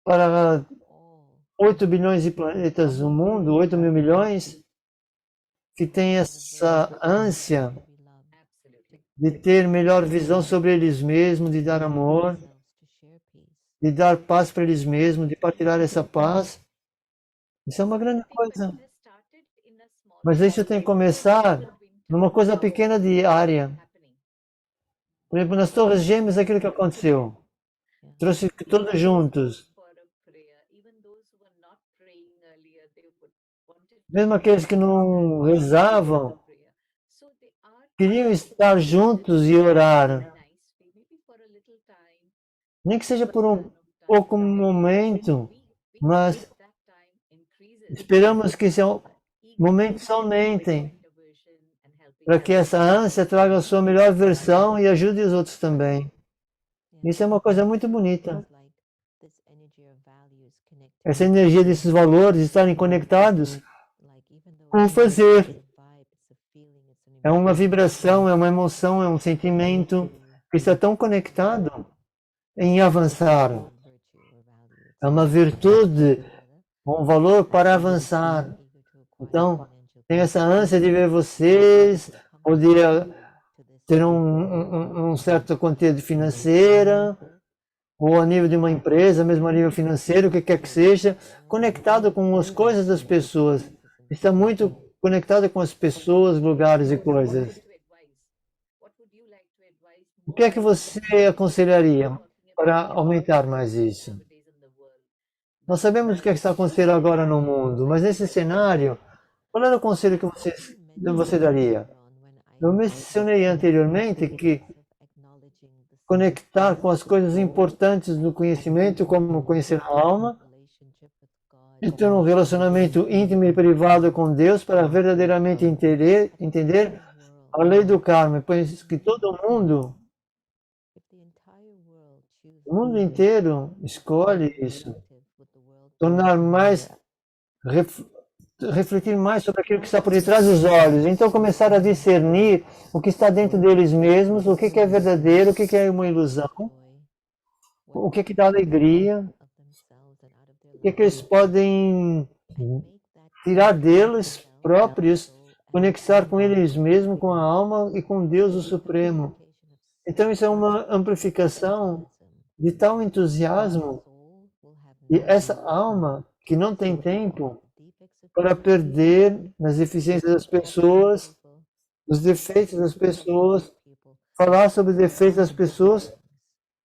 para all 8 bilhões de planetas no mundo, 8 mil milhões, que têm essa ânsia to be loved, Absolutely. de ter melhor visão sobre eles mesmos, de dar amor, themselves to share peace. de dar paz para eles mesmos, de partilhar essa paz. Isso é uma grande coisa. This started in a small Mas isso tem que começar numa coisa pequena diária. happening. Por exemplo, nas Torres Gêmeas, aquilo que aconteceu. Trouxe todos juntos. For a prayer, even those who were not praying earlier, they would wanted Mesmo aqueles que não rezavam, prayer. So they are queriam estar juntos e orar. nice way, maybe Nem que seja por um pouco momento, mas esperamos que esse momento aumentem, para que essa ânsia traga a sua melhor versão e ajude os outros também. Isso é uma coisa muito bonita. Essa energia desses valores estarem conectados com o fazer. É uma vibração, é uma emoção, é um sentimento que está tão conectado em avançar. É uma virtude, um valor para avançar. Então, tem essa ânsia de ver vocês, poder ter um certo conteúdo financeiro, ou a nível de uma empresa, mesmo a nível financeiro, o que quer que seja, conectado com as coisas das pessoas. Está muito conectado com as pessoas, lugares e coisas. O que é que você aconselharia para aumentar mais isso? Nós sabemos o que está acontecendo agora no mundo, mas nesse cenário, qual era o conselho que você daria? Eu mencionei anteriormente que conectar com as coisas importantes do conhecimento, como conhecer a alma, e ter um relacionamento íntimo e privado com Deus para verdadeiramente entender a lei do karma, pois que todo mundo, o mundo inteiro escolhe isso, tornar mais, refletir mais sobre aquilo que está por detrás dos olhos, então começar a discernir o que está dentro deles mesmos, o que é verdadeiro, o que é uma ilusão, o que dá alegria, o que eles podem tirar deles próprios, conectar com eles mesmos, com a alma e com Deus o Supremo. Então isso é uma amplificação de tal entusiasmo, e essa alma que não tem tempo para perder nas deficiências das pessoas, os defeitos das pessoas, falar sobre os defeitos das pessoas,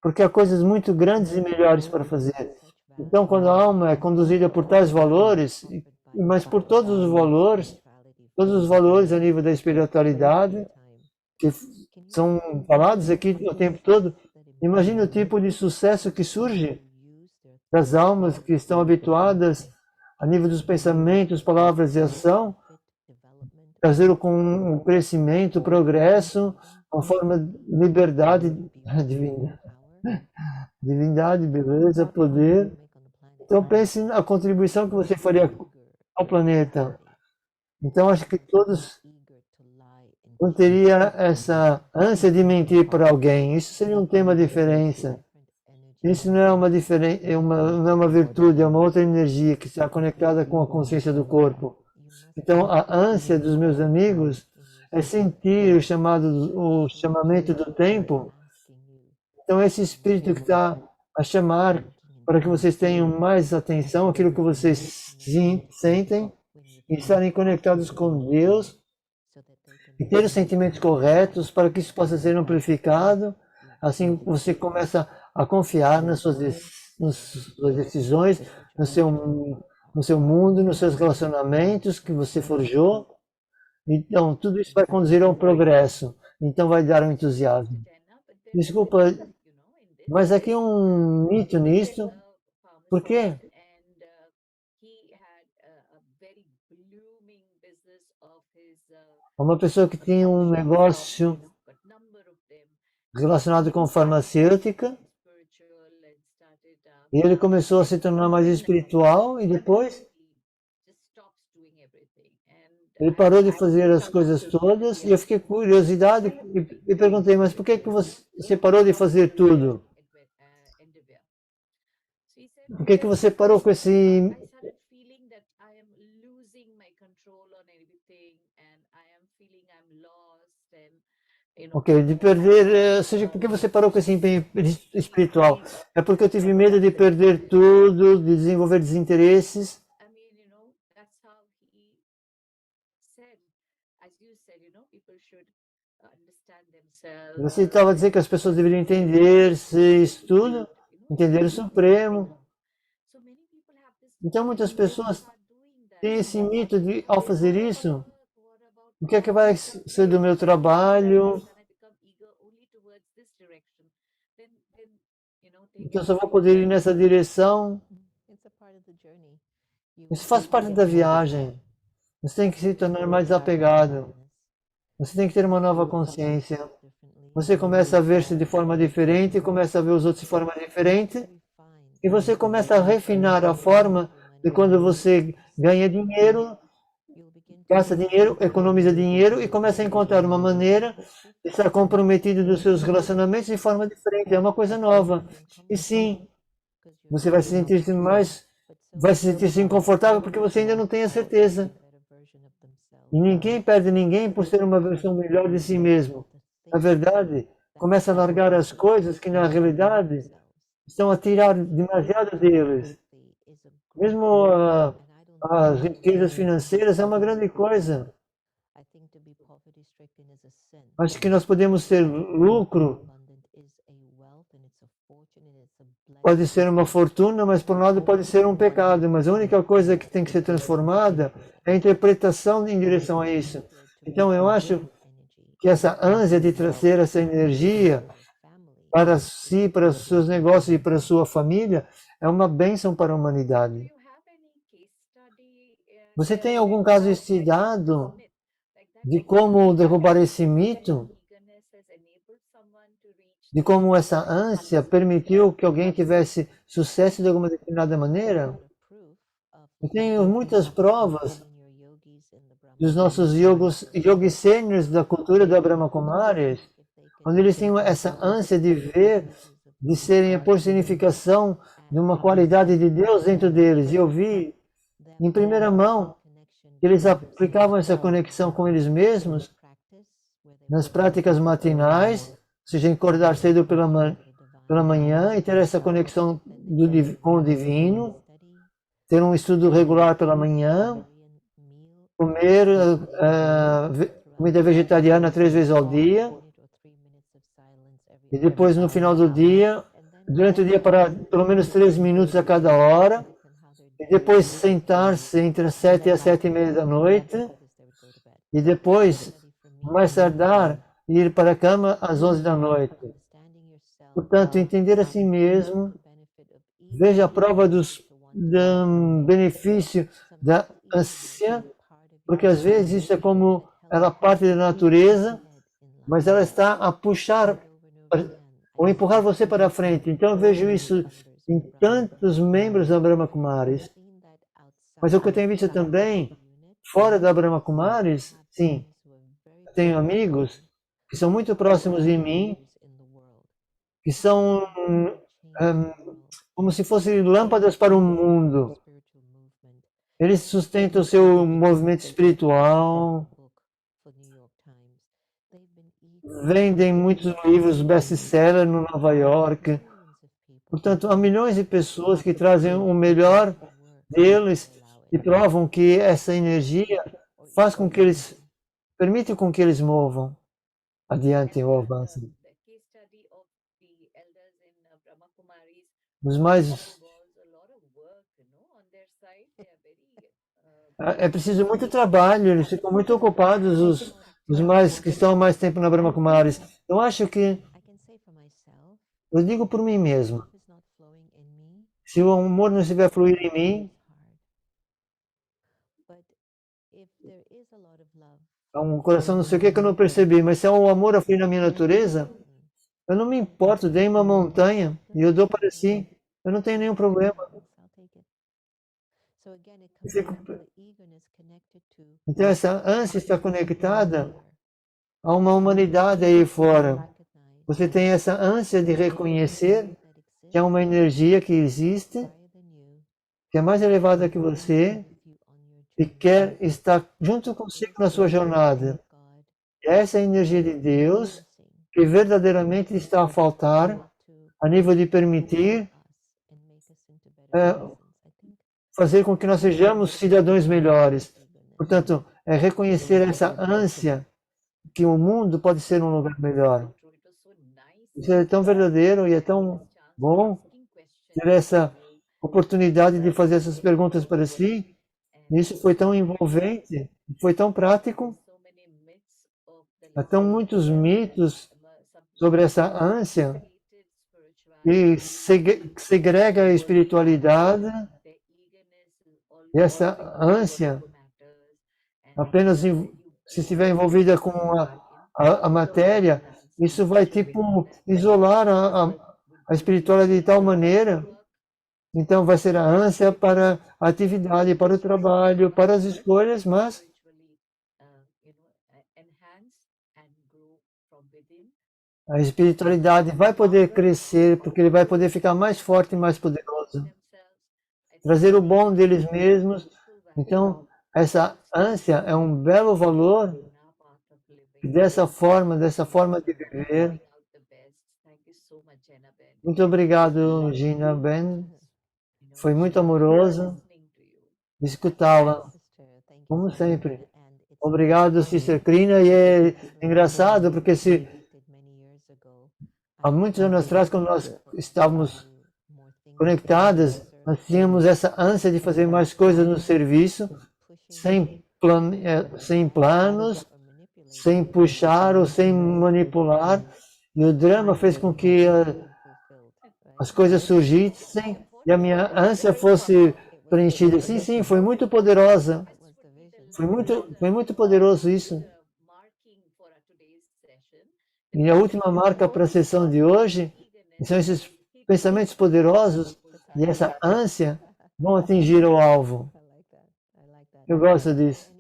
porque há coisas muito grandes e melhores para fazer. Então, quando a alma é conduzida por tais valores, mas por todos os valores a nível da espiritualidade, que são falados aqui o tempo todo, imagine o tipo de sucesso que surge das almas que estão habituadas a nível dos pensamentos, palavras e ação, trazer com um crescimento, progresso, uma forma de liberdade divina. Divindade, beleza, poder. Então pense na contribuição que você faria ao planeta. Então acho que todos não teria essa ânsia de mentir para alguém. Isso seria um tema de diferença. Isso não é não é uma virtude, é uma outra energia que está conectada com a consciência do corpo. Então, a ânsia dos meus amigos é sentir o chamamento do tempo. Então, esse espírito que está a chamar para que vocês tenham mais atenção àquilo que vocês sentem e estarem conectados com Deus e ter os sentimentos corretos para que isso possa ser amplificado. Assim, você começa a confiar nas suas decisões, no seu mundo, nos seus relacionamentos que você forjou. Então, tudo isso vai conduzir a um progresso. Então, vai dar um entusiasmo. Desculpa, mas aqui um mito nisso. Por quê? Uma pessoa que tinha um negócio relacionado com farmacêutica, e ele começou a se tornar mais espiritual e depois ele parou de fazer as coisas todas e eu fiquei com curiosidade e perguntei, mas por que você parou de fazer tudo? Por que você parou com esse... Ok, de perder, ou seja, por que você parou com esse empenho espiritual? É porque eu tive medo de perder tudo, de desenvolver desinteresses. Você estava a dizer que as pessoas deveriam entender-se, isso tudo, entender o Supremo. Então muitas pessoas têm esse mito de, ao fazer isso, o que é que vai ser do meu trabalho? Então eu só vou poder ir nessa direção. It's a part of the journey. Isso faz parte da viagem. Você tem que se tornar mais apegado. Você tem que ter uma nova consciência. Você começa a ver-se de forma diferente, começa a ver os outros de forma diferente, e você começa a refinar a forma de quando você ganha dinheiro, gasta dinheiro, economiza dinheiro e começa a encontrar uma maneira de estar comprometido dos seus relacionamentos de forma diferente. É uma coisa nova. E sim, você vai se sentir inconfortável porque você ainda não tem a certeza. E ninguém perde ninguém por ser uma versão melhor de si mesmo. Na verdade, começa a largar as coisas que na realidade estão a tirar demasiado deles. Mesmo as riquezas financeiras é uma grande coisa. Acho que nós podemos ter lucro. Pode ser uma fortuna, mas por um lado pode ser um pecado. Mas a única coisa que tem que ser transformada é a interpretação em direção a isso. Então eu acho que essa ânsia de trazer essa energia para si, para os seus negócios e para a sua família é uma bênção para a humanidade. Você tem algum caso estudado de como derrubar esse mito? De como essa ânsia permitiu que alguém tivesse sucesso de alguma determinada maneira? Eu tenho muitas provas dos nossos yogis seniors da cultura da Brahma Kumaris, onde eles tinham essa ânsia de ver, de serem a personificação de uma qualidade de Deus dentro deles. E eu vi, em primeira mão, que eles aplicavam essa conexão com eles mesmos nas práticas matinais, ou seja, acordar cedo pela manhã e ter essa conexão com o divino, ter um estudo regular pela manhã, comer comida vegetariana 3 vezes ao dia, e depois no final do dia, durante o dia parar pelo menos 3 minutos a cada hora, e depois sentar-se entre as 7 e as 7:30 da noite, e depois, mais tardar, ir para a cama às 11 da noite. Portanto, entender a si mesmo, veja a prova do benefício da ânsia, porque às vezes isso é como ela parte da natureza, mas ela está a puxar ou empurrar você para frente. Então eu vejo isso em tantos membros da Brahma Kumaris. Mas o que eu tenho visto também, fora da Brahma Kumaris, sim, tenho amigos que são muito próximos de mim, que são como se fossem lâmpadas para o mundo. Eles sustentam o seu movimento espiritual, vendem muitos livros best-seller no Nova York. Portanto, há milhões de pessoas que trazem o melhor deles e provam que essa energia faz com que eles, permite com que eles movam adiante ou avancem. Os mais é preciso muito trabalho, eles ficam muito ocupados, os mais que estão há mais tempo na Brahma Kumaris. Eu acho que, eu digo por mim mesmo, se o amor não estiver a fluir em mim, é um coração não sei o que eu não percebi, mas se é o amor a fluir na minha natureza, eu não me importo, dei uma montanha e eu dou para si, eu não tenho nenhum problema. Então essa ânsia está conectada a uma humanidade aí fora. Você tem essa ânsia de reconhecer que é uma energia que existe, que é mais elevada que você e quer estar junto consigo na sua jornada. Essa é a energia de Deus que verdadeiramente está a faltar a nível de permitir fazer com que nós sejamos cidadãos melhores. Portanto, é reconhecer essa ânsia que o mundo pode ser um lugar melhor. Isso é tão verdadeiro e é tão bom ter essa oportunidade de fazer essas perguntas para si. Isso foi tão envolvente, foi tão prático. Há tão muitos mitos sobre essa ânsia. e segrega a espiritualidade, e essa ânsia apenas se estiver envolvida com a matéria, isso vai tipo isolar a espiritualidade de tal maneira, então vai ser a ânsia para a atividade, para o trabalho, para as escolhas, mas a espiritualidade vai poder crescer, porque ele vai poder ficar mais forte e mais poderoso, trazer o bom deles mesmos. Então, essa ânsia é um belo valor, e dessa forma de viver. Muito obrigado, Gina Ben. Foi muito amoroso escutá-la, como sempre. Obrigado, Sister Krina. E é engraçado, porque há muitos anos atrás, quando nós estávamos conectadas, nós tínhamos essa ânsia de fazer mais coisas no serviço, sem planos, sem puxar ou sem manipular. E o drama fez com que as coisas surgissem e a minha ânsia fosse preenchida. Sim, sim, foi muito poderosa. Foi muito poderoso isso. E a última marca para a sessão de hoje são esses pensamentos poderosos e essa ânsia vão atingir o alvo. Eu gosto disso.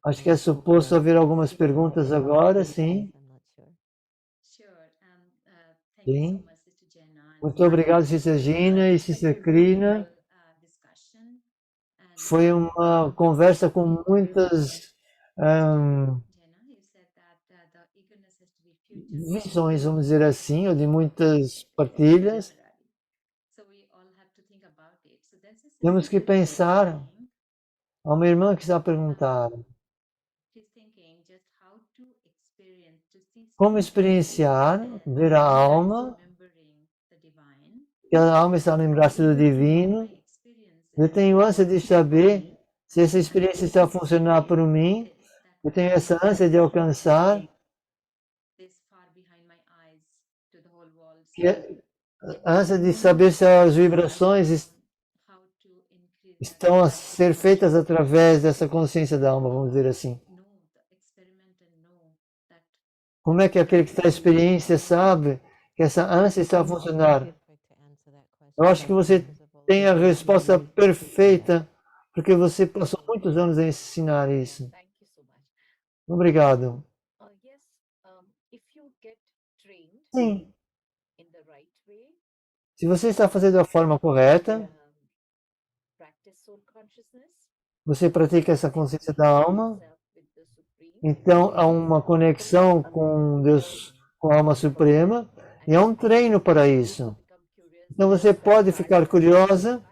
Acho que é suposto haver algumas perguntas agora, sim. Sim. Muito obrigado, Sister Gina e Sister Krina. Foi uma conversa com muitas visões, vamos dizer assim, ou de muitas partilhas. Temos que pensar. Há uma irmã que está a perguntar como experienciar, ver a alma, que a alma está no embraço do divino. Eu tenho ânsia de saber se essa experiência está a funcionar para mim. Eu tenho essa ânsia de alcançar, a ânsia de saber se as vibrações estão a ser feitas através dessa consciência da alma, vamos dizer assim. Como é que aquele que está a experiência sabe que essa ânsia está a funcionar? Eu acho que você tem a resposta perfeita, porque você passou muitos anos a ensinar isso. Obrigado. Sim. Se você está fazendo da forma correta, você pratica essa consciência da alma, então há uma conexão com Deus, com a alma suprema, e é um treino para isso. Então você pode ficar curiosa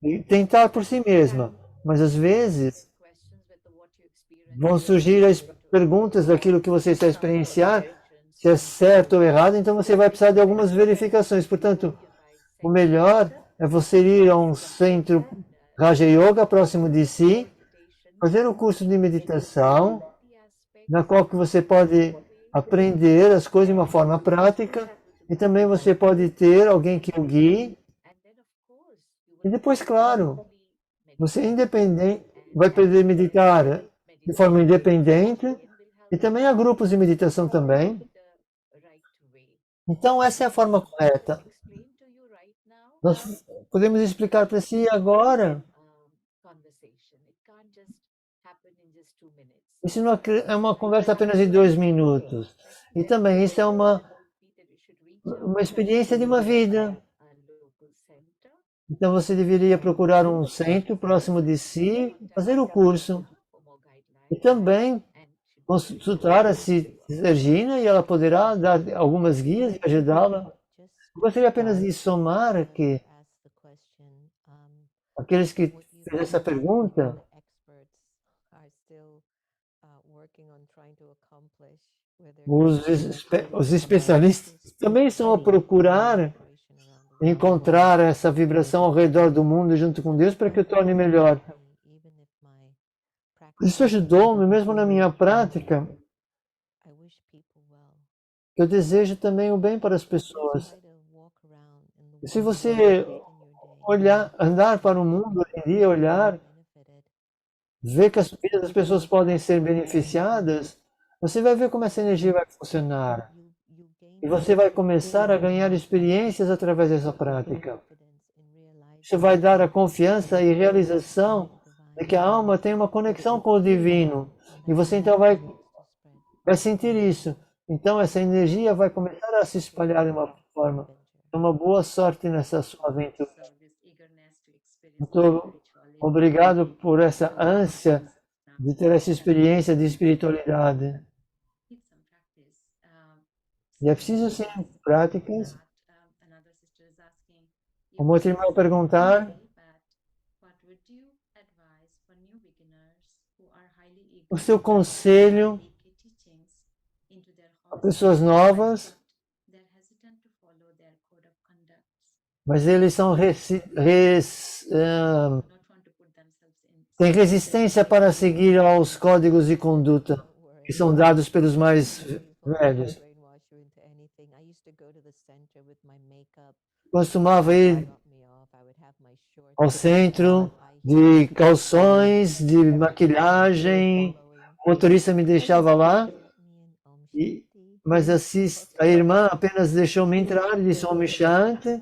e tentar por si mesma, mas às vezes vão surgir as perguntas daquilo que você está a experienciar, se é certo ou errado, então você vai precisar de algumas verificações. Portanto, o melhor é você ir a um centro Raja Yoga próximo de si, fazer um curso de meditação, na qual que você pode aprender as coisas de uma forma prática, e também você pode ter alguém que o guie. E depois, claro, você vai poder meditar de forma independente, e também há grupos de meditação também. Então, essa é a forma correta. Nós podemos explicar para si agora. Isso não é uma conversa apenas de 2 minutos. E também isso é uma experiência de uma vida. Então você deveria procurar um centro próximo de si, fazer o curso. E também consultar a Sister Gina e ela poderá dar algumas guias e ajudá-la. Eu gostaria apenas de somar que aqueles que fizeram essa pergunta, os especialistas também estão a procurar encontrar essa vibração ao redor do mundo junto com Deus para que eu torne melhor. Isso ajudou-me mesmo na minha prática que eu desejo também o bem para as pessoas. E se você olhar, andar para o mundo hoje em dia, olhar, ver que as vidas das pessoas podem ser beneficiadas, você vai ver como essa energia vai funcionar. E você vai começar a ganhar experiências através dessa prática. Isso vai dar a confiança e realização de que a alma tem uma conexão com o divino. E você então vai sentir isso. Então essa energia vai começar a se espalhar de uma forma. Uma boa sorte nessa sua aventura. Muito obrigado por essa ânsia de ter essa experiência de espiritualidade. E é preciso sim práticas. Uma outra irmã perguntar: o seu conselho a pessoas novas, mas eles são têm resistência para seguir aos códigos de conduta que são dados pelos mais velhos. Costumava ir ao centro de calções, de maquilhagem, o motorista me deixava lá, mas a irmã apenas deixou-me entrar e disse Om Shanti,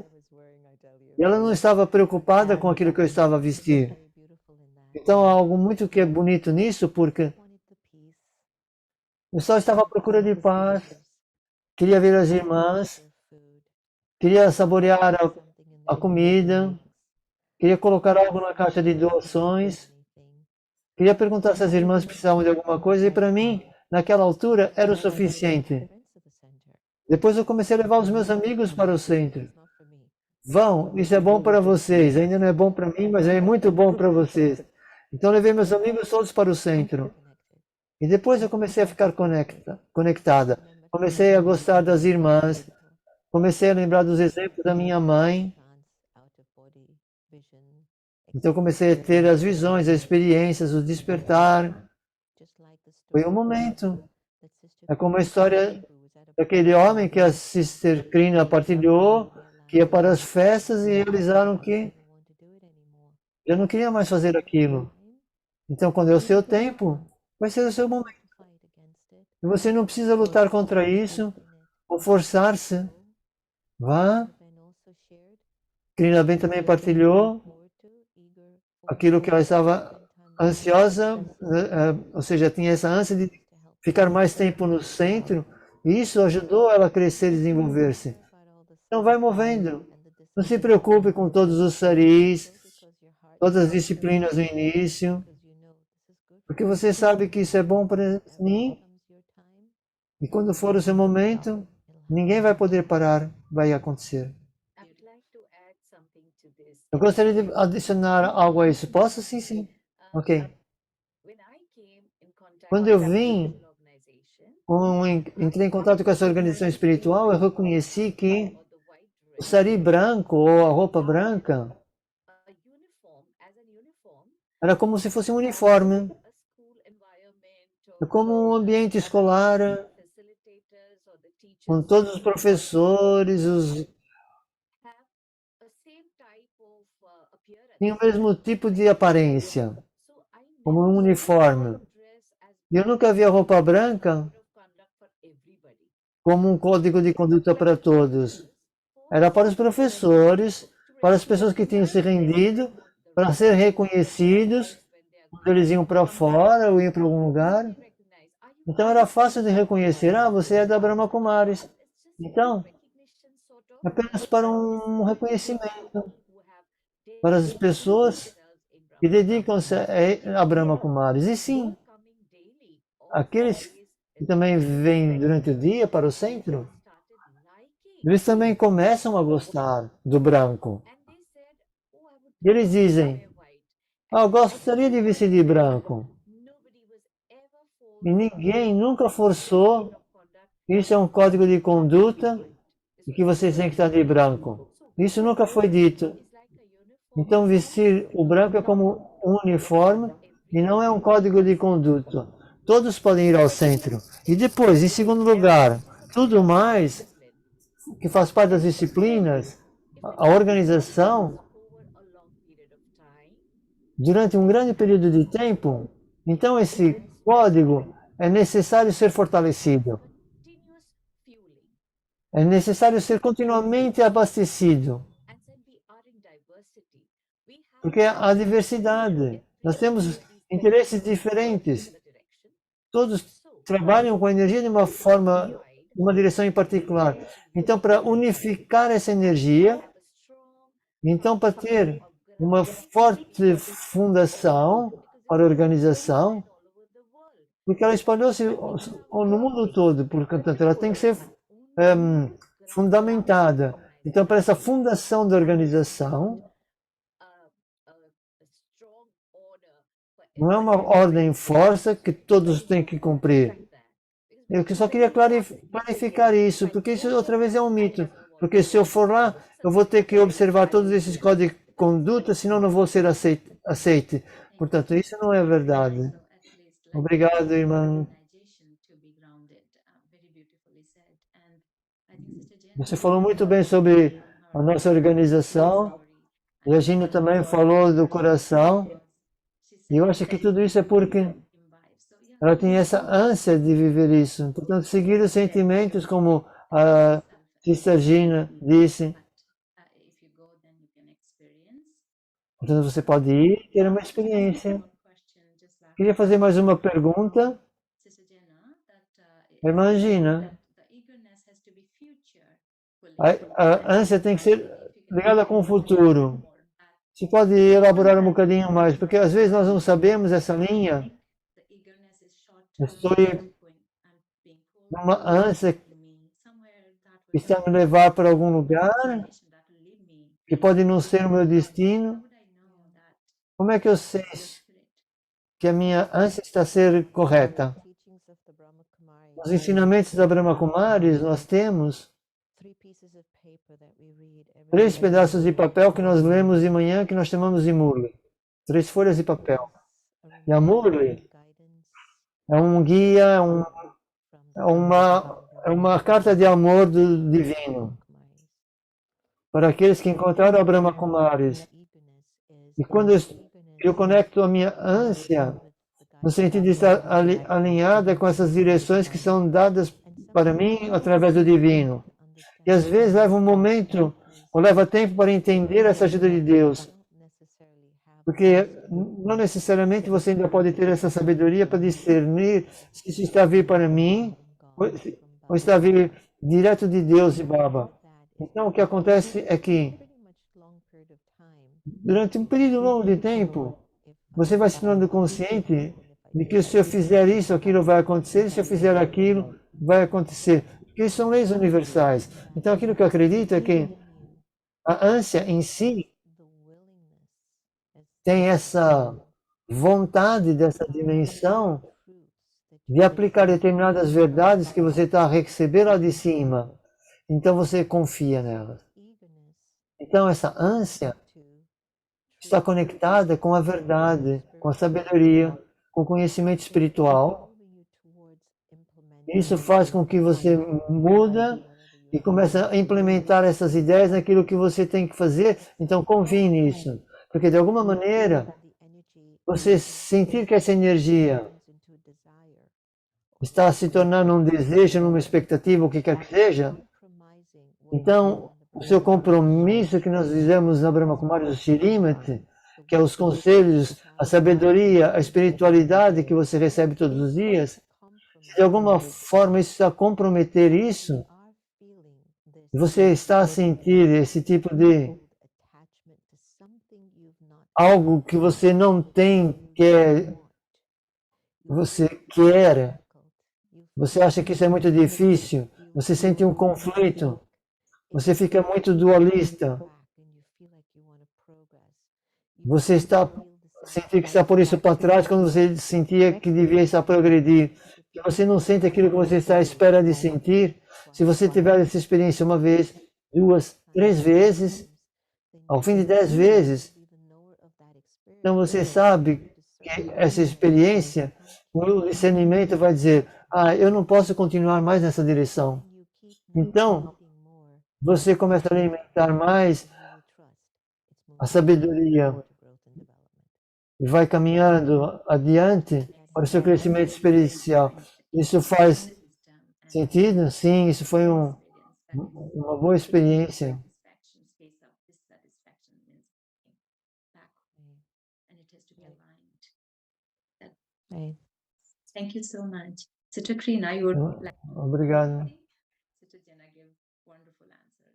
e ela não estava preocupada com aquilo que eu estava a vestir. Então há algo muito que é bonito nisso, porque eu só estava à procura de paz, queria ver as irmãs, queria saborear a comida, queria colocar algo na caixa de doações, queria perguntar se as irmãs precisavam de alguma coisa, e para mim, naquela altura, era o suficiente. Depois eu comecei a levar os meus amigos para o centro. Vão, isso é bom para vocês, ainda não é bom para mim, mas é muito bom para vocês. Então levei meus amigos todos para o centro. E depois eu comecei a ficar conectada. Comecei a gostar das irmãs, comecei a lembrar dos exemplos da minha mãe. Então comecei a ter as visões, as experiências, o despertar. Foi um momento. É como a história daquele homem que a Sister Krina partilhou, que ia para as festas e realizaram que eu não queria mais fazer aquilo. Então, quando é o seu tempo, vai ser o seu momento. E você não precisa lutar contra isso ou forçar-se. Vá. Krina bem também partilhou aquilo que ela estava ansiosa, ou seja, tinha essa ânsia de ficar mais tempo no centro, e isso ajudou ela a crescer e desenvolver-se. Então vai movendo. Não se preocupe com todos os saris, todas as disciplinas no início, porque você sabe que isso é bom para mim, e quando for o seu momento, ninguém vai poder parar, vai acontecer. Eu gostaria de adicionar algo a isso. Posso? Sim, sim. Ok. Quando eu entrei em contato com essa organização espiritual, eu reconheci que o sari branco ou a roupa branca era como se fosse um uniforme. É como um ambiente escolar, com todos os professores, tinha o mesmo tipo de aparência, como um uniforme. E eu nunca vi a roupa branca como um código de conduta para todos. Era para os professores, para as pessoas que tinham se rendido, para ser reconhecidos, quando eles iam para fora ou iam para algum lugar. Então era fácil de reconhecer, você é da Brahma Kumaris. Então, apenas para um reconhecimento, para as pessoas que dedicam-se a Brahma Kumaris. E sim, aqueles que também vêm durante o dia para o centro, eles também começam a gostar do branco. E eles dizem, eu gostaria de vestir de branco. E ninguém nunca forçou, isso é um código de conduta, e que vocês têm que estar de branco. Isso nunca foi dito. Então vestir o branco é como um uniforme e não é um código de conduta. Todos podem ir ao centro. E depois, em segundo lugar, tudo mais que faz parte das disciplinas, a organização, durante um grande período de tempo, então esse código é necessário ser fortalecido. É necessário ser continuamente abastecido. Porque há diversidade. Nós temos interesses diferentes. Todos trabalham com a energia de uma forma, uma direção em particular. Então, para unificar essa energia, então para ter uma forte fundação para a organização, porque ela espalhou-se no mundo todo, portanto, ela tem que ser fundamentada. Então, para essa fundação da organização, não é uma ordem força que todos têm que cumprir. Eu só queria clarificar isso, porque isso outra vez é um mito. Porque se eu for lá, eu vou ter que observar todos esses códigos de conduta, senão não vou ser aceite. Portanto, isso não é verdade. Obrigado, irmã. Você falou muito bem sobre a nossa organização. E a Gina também falou do coração. E eu acho que tudo isso é porque ela tem essa ânsia de viver isso. Portanto, seguir os sentimentos, como a Sister Gina disse. Portanto, você pode ir e ter uma experiência. Queria fazer mais uma pergunta. Irmã Gina, a ânsia tem que ser ligada com o futuro. Você pode elaborar um bocadinho mais, porque às vezes nós não sabemos essa linha. Estou numa ânsia que está me levar para algum lugar que pode não ser o meu destino. Como é que eu sei que a minha ânsia está a ser correta? Nos ensinamentos da Brahma Kumaris nós temos 3 pedaços de papel que nós lemos de manhã, que nós chamamos de Murli. 3 folhas de papel. E a Murli é um guia, é uma carta de amor do divino para aqueles que encontraram a Brahma Kumaris. E quando eu conecto a minha ânsia, no sentido de estar alinhada com essas direções que são dadas para mim através do divino. E às vezes leva um momento, ou leva tempo para entender essa ajuda de Deus. Porque não necessariamente você ainda pode ter essa sabedoria para discernir se isso está a vir para mim, ou está a vir direto de Deus e Baba. Então o que acontece é que, durante um período longo de tempo, você vai se tornando consciente de que se eu fizer isso, aquilo vai acontecer, e se eu fizer aquilo, vai acontecer. Porque são leis universais. Então aquilo que eu acredito é que a ânsia em si tem essa vontade dessa dimensão de aplicar determinadas verdades que você está a receber lá de cima. Então você confia nelas. Então essa ânsia está conectada com a verdade, com a sabedoria, com o conhecimento espiritual. Isso faz com que você muda e comece a implementar essas ideias naquilo que você tem que fazer. Então confie nisso. Porque de alguma maneira, você sentir que essa energia está se tornando um desejo, uma expectativa, o que quer que seja, então o seu compromisso que nós dizemos na Brahma Kumaris, o Shirimati, que é os conselhos, a sabedoria, a espiritualidade que você recebe todos os dias, se de alguma forma isso está a comprometer isso, você está a sentir esse tipo de algo que você não tem, você quer, você acha que isso é muito difícil, você sente um conflito, você fica muito dualista, você está sentir que está por isso para trás quando você sentia que devia estar a progredir, que você não sente aquilo que você está à espera de sentir. Se você tiver essa experiência uma vez, 2, 3 vezes, ao fim de 10 vezes, então você sabe que essa experiência, o discernimento vai dizer, eu não posso continuar mais nessa direção. Então, você começa a alimentar mais a sabedoria e vai caminhando adiante para o seu crescimento experiencial. Isso faz sentido? Sim, isso foi uma boa experiência. Thank you so much. Sister Krina, you would like Obrigado. Sister Jenna gave wonderful answer.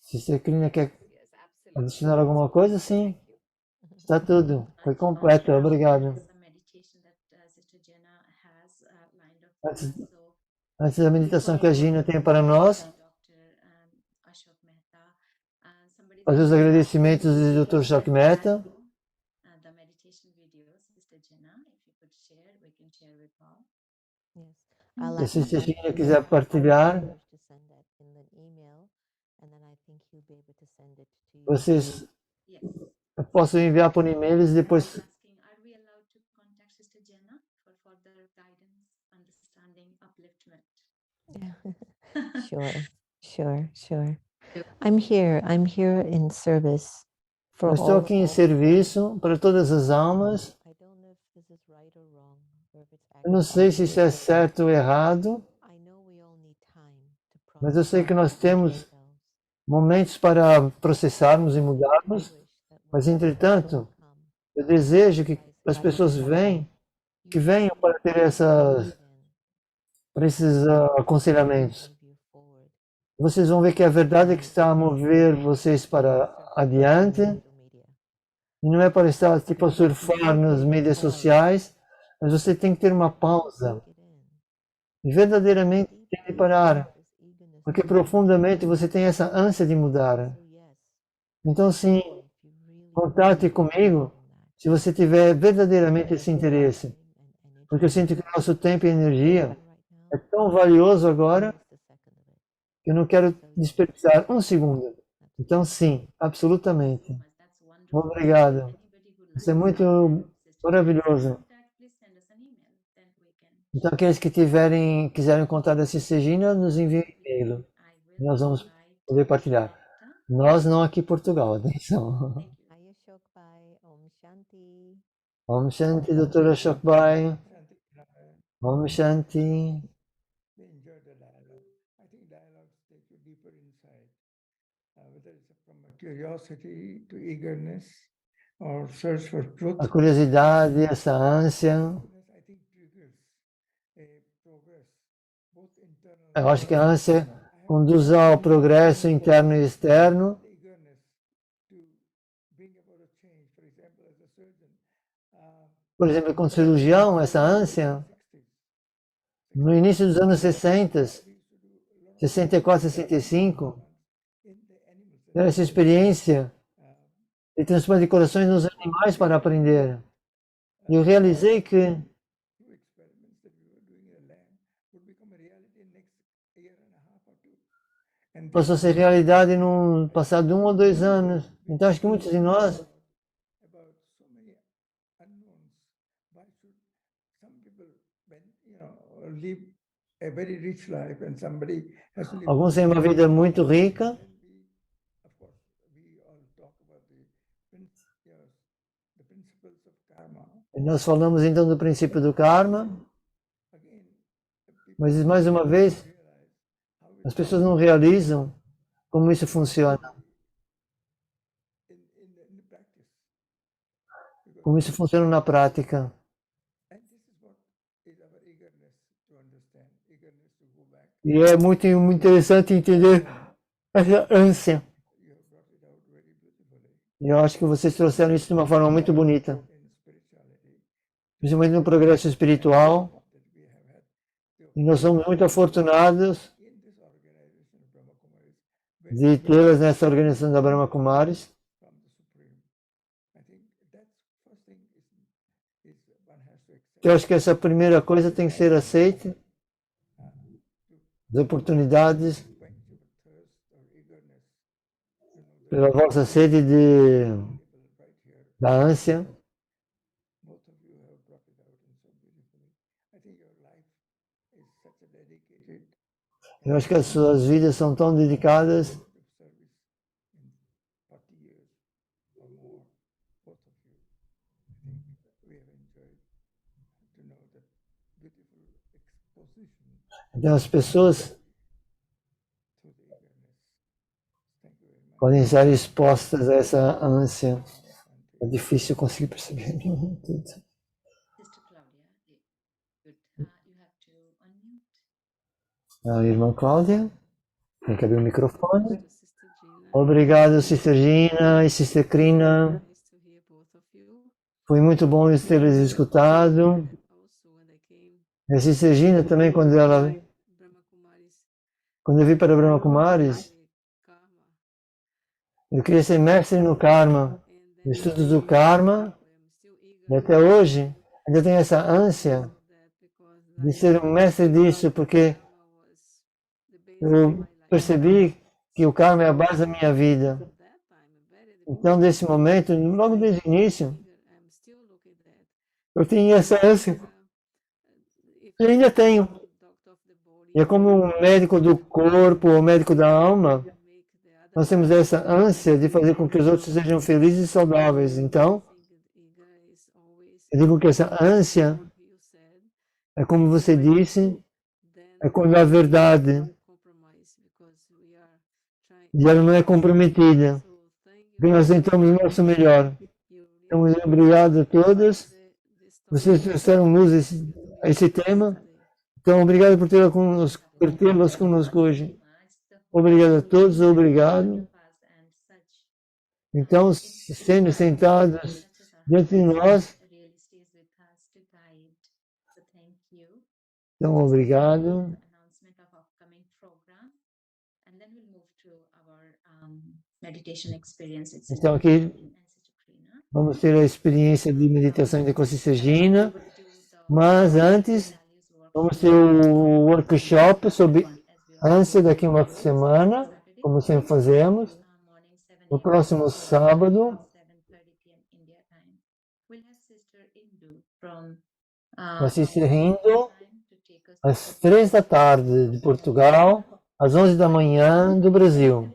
Sister Krina quer Yes, absolutely. adicionar alguma coisa? Sim, Thank you. está tudo. Foi completo. Obrigado. Some meditation that Sister Jenna has lined up Antes, for us. So, antes da meditação que a Gina tem para nós, Dr. Ashok Mehta, somebody fazer os agradecimentos do Dr. Ashok Mehta. The meditation video, Sister Jenna, if you could share, we can share with all. Yes. I'll Se a Sister Gina quiser partilhar, to send that in an email, and then I think he'll be able to send it to you. vocês Yes. eu posso enviar por e-mails e depois Asking, are we allowed to contact Sister Jenna for further guidance, understanding, upliftment? Sure. I'm here in service for eu estou all aqui em souls. serviço para todas as almas. I don't know if this is right or wrong, or if it's Eu não sei se isso é certo ou errado, I know we all need time to mas eu sei que nós process temos ourselves. momentos para processarmos e mudarmos, mas entretanto, eu desejo que as pessoas que venham para ter para esses aconselhamentos. Vocês vão ver que a verdade é que está a mover vocês para adiante, e não é para estar tipo a surfar nas mídias sociais, mas você tem que ter uma pausa e verdadeiramente tem que parar, porque profundamente você tem essa ânsia de mudar. Então, sim, contate comigo se você tiver verdadeiramente esse interesse, porque eu sinto que o nosso tempo e energia é tão valioso agora que eu não quero desperdiçar um segundo. Então, sim, absolutamente. Obrigado. Isso é muito maravilhoso. Então, aqueles que quiserem contar dessa Cegina, nos enviem e-mail. Nós vamos poder partilhar. Nós não aqui em Portugal, atenção. Om Shanti. Om Shanti, Dr. Ashok Bhai. Om Shanti. They enjoy the dialogue. I think dialogues take you deeper inside, whether it's from a curiosity to eagerness or search for truth. A curiosidade, essa ânsia. I think triggers a progress, both internal. Eu acho que a ânsia conduz ao progresso interno e externo. Eagerness to bring about a change. For example, as a surgeon, Por exemplo, com cirurgião, essa ânsia, no início dos anos 60, 64, 65, era essa experiência de transplante de corações nos animais para aprender. E eu realizei que passou a ser realidade no passado de 1 ou 2 anos. Então acho que muitos de nós alguns têm uma vida muito rica. E nós falamos então do princípio do karma. Mas mais uma vez, as pessoas não realizam como isso funciona. Como isso funciona na prática. E é muito interessante entender essa ânsia. E eu acho que vocês trouxeram isso de uma forma muito bonita. Principalmente no progresso espiritual. E nós somos muito afortunados de tê-las nessa organização da Brahma Kumaris. Eu acho que essa primeira coisa tem que ser aceita. As oportunidades pela vossa sede da ânsia. Eu acho que as suas vidas são tão dedicadas. of service in 40 years or more, both of you. I think we have enjoyed to know that beautiful exposition Então as pessoas through the eagerness. Thank you very much. podem estar expostas a essa ânsia. É Shanti. difícil conseguir perceber tudo. Sister Claudia, good. You have to unmute. A irmã Cláudia, tem que abrir o microfone. to Sister Gina. Obrigado, Sister Gina e Sister Krina. Nice to hear both of you. Foi muito bom tê-los escutado. Also, when I came, E a Sister Gina também, quando Brahma Kumaris, eu vim para Brahma Kumaris, karma, eu queria ser mestre no karma, and no then estudo do karma, I'm still e eager até hoje ainda tenho essa ânsia of that because de ser um mestre disso, porque karma was the base of my eu life. percebi que o karma é a base da minha vida. At that time, very at the Então, desse momento, logo desde o início, beginning, I'm still looking at that. eu tinha essa ânsia. If Eu ainda tenho. doctor of the body, E é como um médico do corpo ou médico da alma, make the other nós temos essa ânsia de fazer com que os outros sejam felizes e saudáveis. Então, eager is always eu digo que essa ânsia what you said, é como você disse, then é quando a verdade compromise because we are trying. e ela não é comprometida. So thank Porque you. nós tentamos o nosso melhor. You Então, really obrigado a todos. this Vocês trouxeram luz a esse tema. Então, obrigado por tê-los conosco hoje. Obrigado a todos, obrigado. Então, sendo sentados diante de nós, então, obrigado. Então, aqui vamos ter a experiência de meditação de consciência Gina, mas antes vamos ter o workshop sobre ânsia daqui a uma semana, como sempre fazemos. No próximo sábado, a Sister Indo, às 3 da tarde de Portugal, às 11 da manhã do Brasil.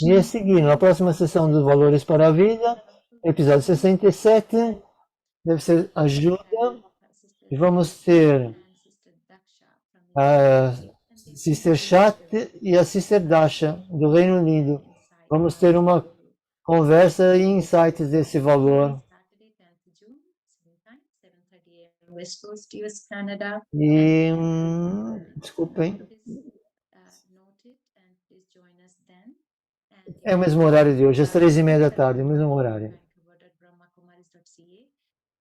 E a seguir, na próxima sessão dos Valores para a Vida, episódio 67, deve ser ajuda, e vamos ter a Sister Chat e a Sister Dasha, do Reino Unido. Vamos ter uma conversa e insights desse valor. E, desculpem, é o mesmo horário de hoje, às 3:30 da tarde, o mesmo horário.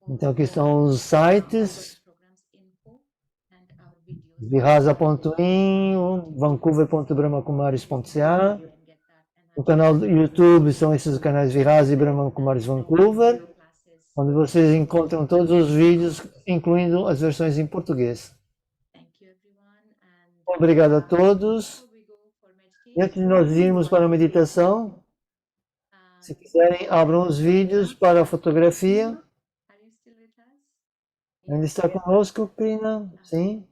Então aqui estão os sites, Vihasa.in, Vancouver.brahmakumaris.ca. O canal do YouTube são esses canais Vihasa e Brahma Kumaris Vancouver, onde vocês encontram todos os vídeos, incluindo as versões em português. Obrigado a todos. E antes de nós irmos para a meditação, se quiserem, abram os vídeos para a fotografia. Ainda está conosco, Krina? Sim?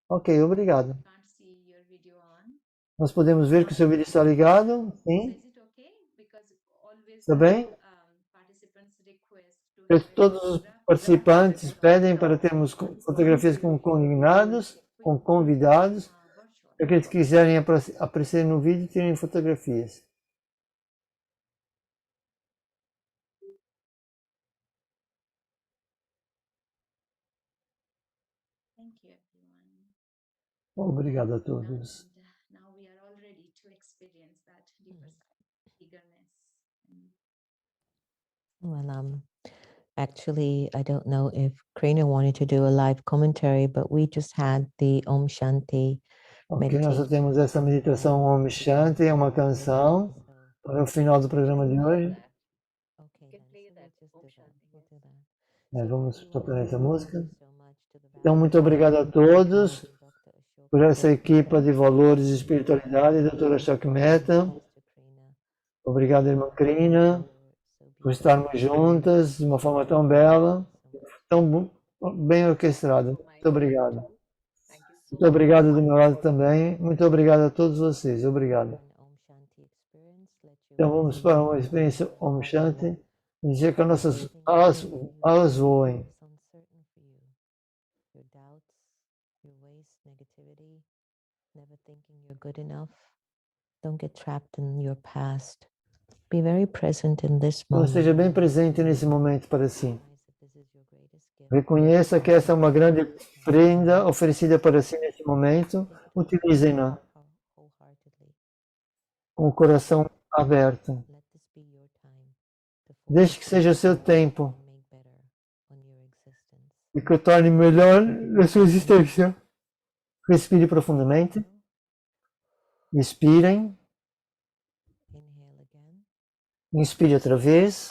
Ok, obrigado. Nós podemos ver que o seu vídeo está ligado? Sim? Está bem? Todos os participantes pedem para termos fotografias com convidados, para aqueles que quiserem aparecer no vídeo, tirem fotografias. Obrigado a todos. Well, actually, I don't know if Krina wanted to do a live commentary, but we just had the Om Shanti Ok, nós só temos meditation. essa meditação Om Shanti, é uma canção para o final do programa de hoje. Okay, Can then, play so that we'll Om just do that. Shanti, We'll yes. do that. Vamos So tocar essa thank música. you so much to the Então, muito obrigado a todos Dr. Ashoka por essa Mehta, equipa de valores e espiritualidade, doutora Ashok Mehta. Sister Krina, Obrigado, irmã Krina, for so por estarmos juntas de uma forma tão bela, so much. tão bem orquestrada. from my Muito side obrigado. too. Thank you so Muito obrigado do much meu lado for também. Muito obrigado a todos vocês. Obrigado. An Om Shanti experience, let your Então vamos wings para be uma experiência open Om and Shanti e dizer que as nossas everything alas, within you alas that voem. is uncertain for you. Your doubts, your waste, negativity, never thinking you're good enough. Don't get trapped in your past. Be very present in this Então moment. esteja bem presente nesse momento para si. Recognize that this is your greatest gift. Reconheça que essa é uma grande prenda oferecida para si nesse momento. Utilizem-na Wholeheartedly. com o coração aberto. Let this be your time to Deixe que focus seja o seu and tempo make better on your existence. e que o torne melhor a sua existência. Respire profundamente. Expirem. Inhale again. Inspire outra vez.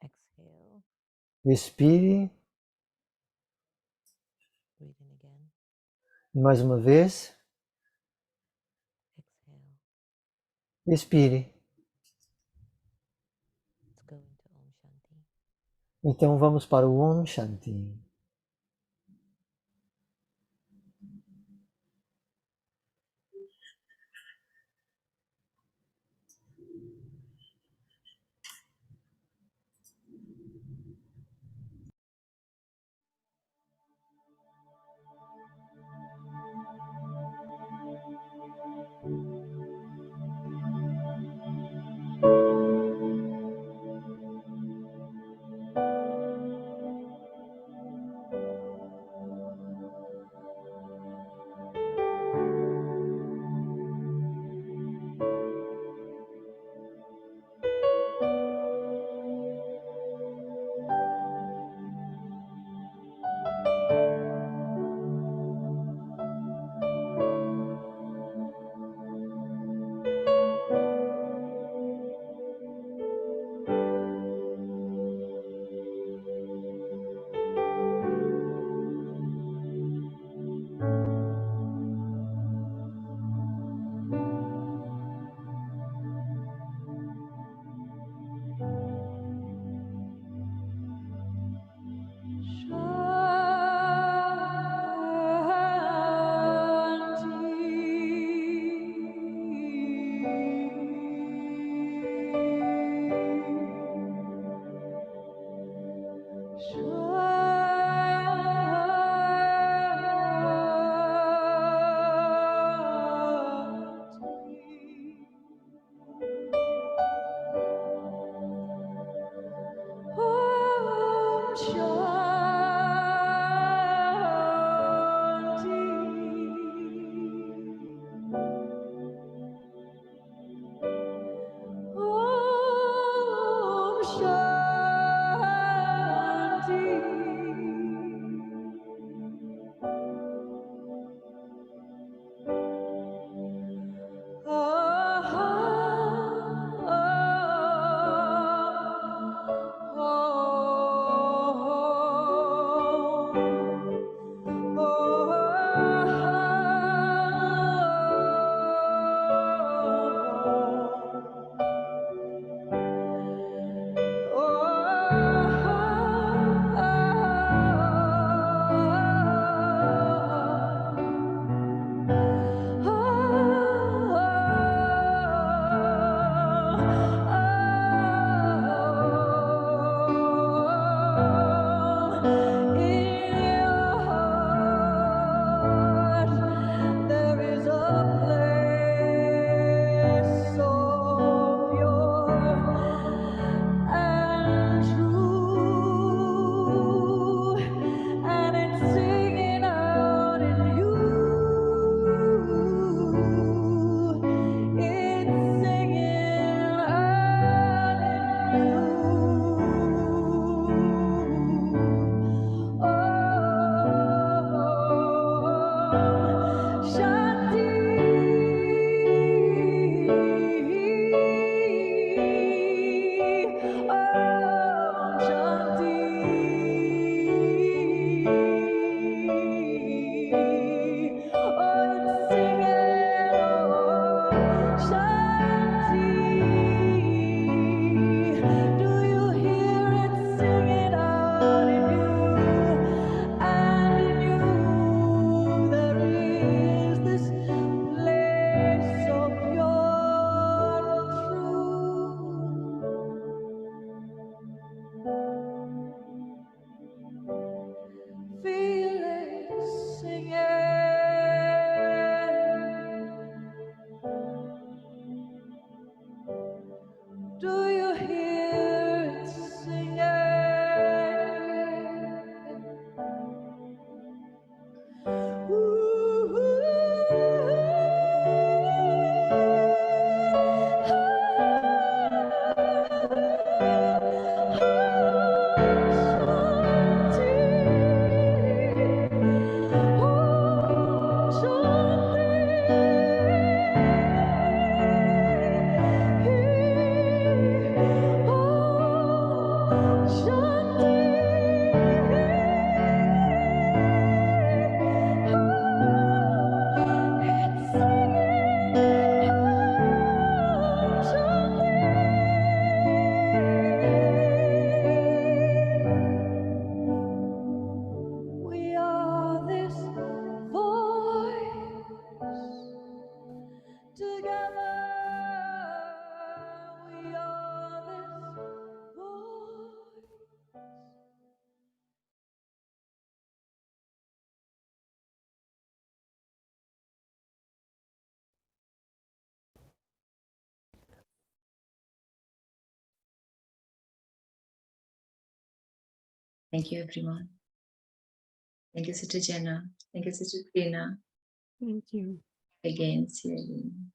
Exhale. Expire. Breathe in again. Mais uma vez. Exhale. Expire. Let's go into Om Shanti. Então vamos para o Om Shanti. Thank you, everyone. Thank you, Sister Jenna. Thank you, Sister Krina. Thank you. Again, see you again.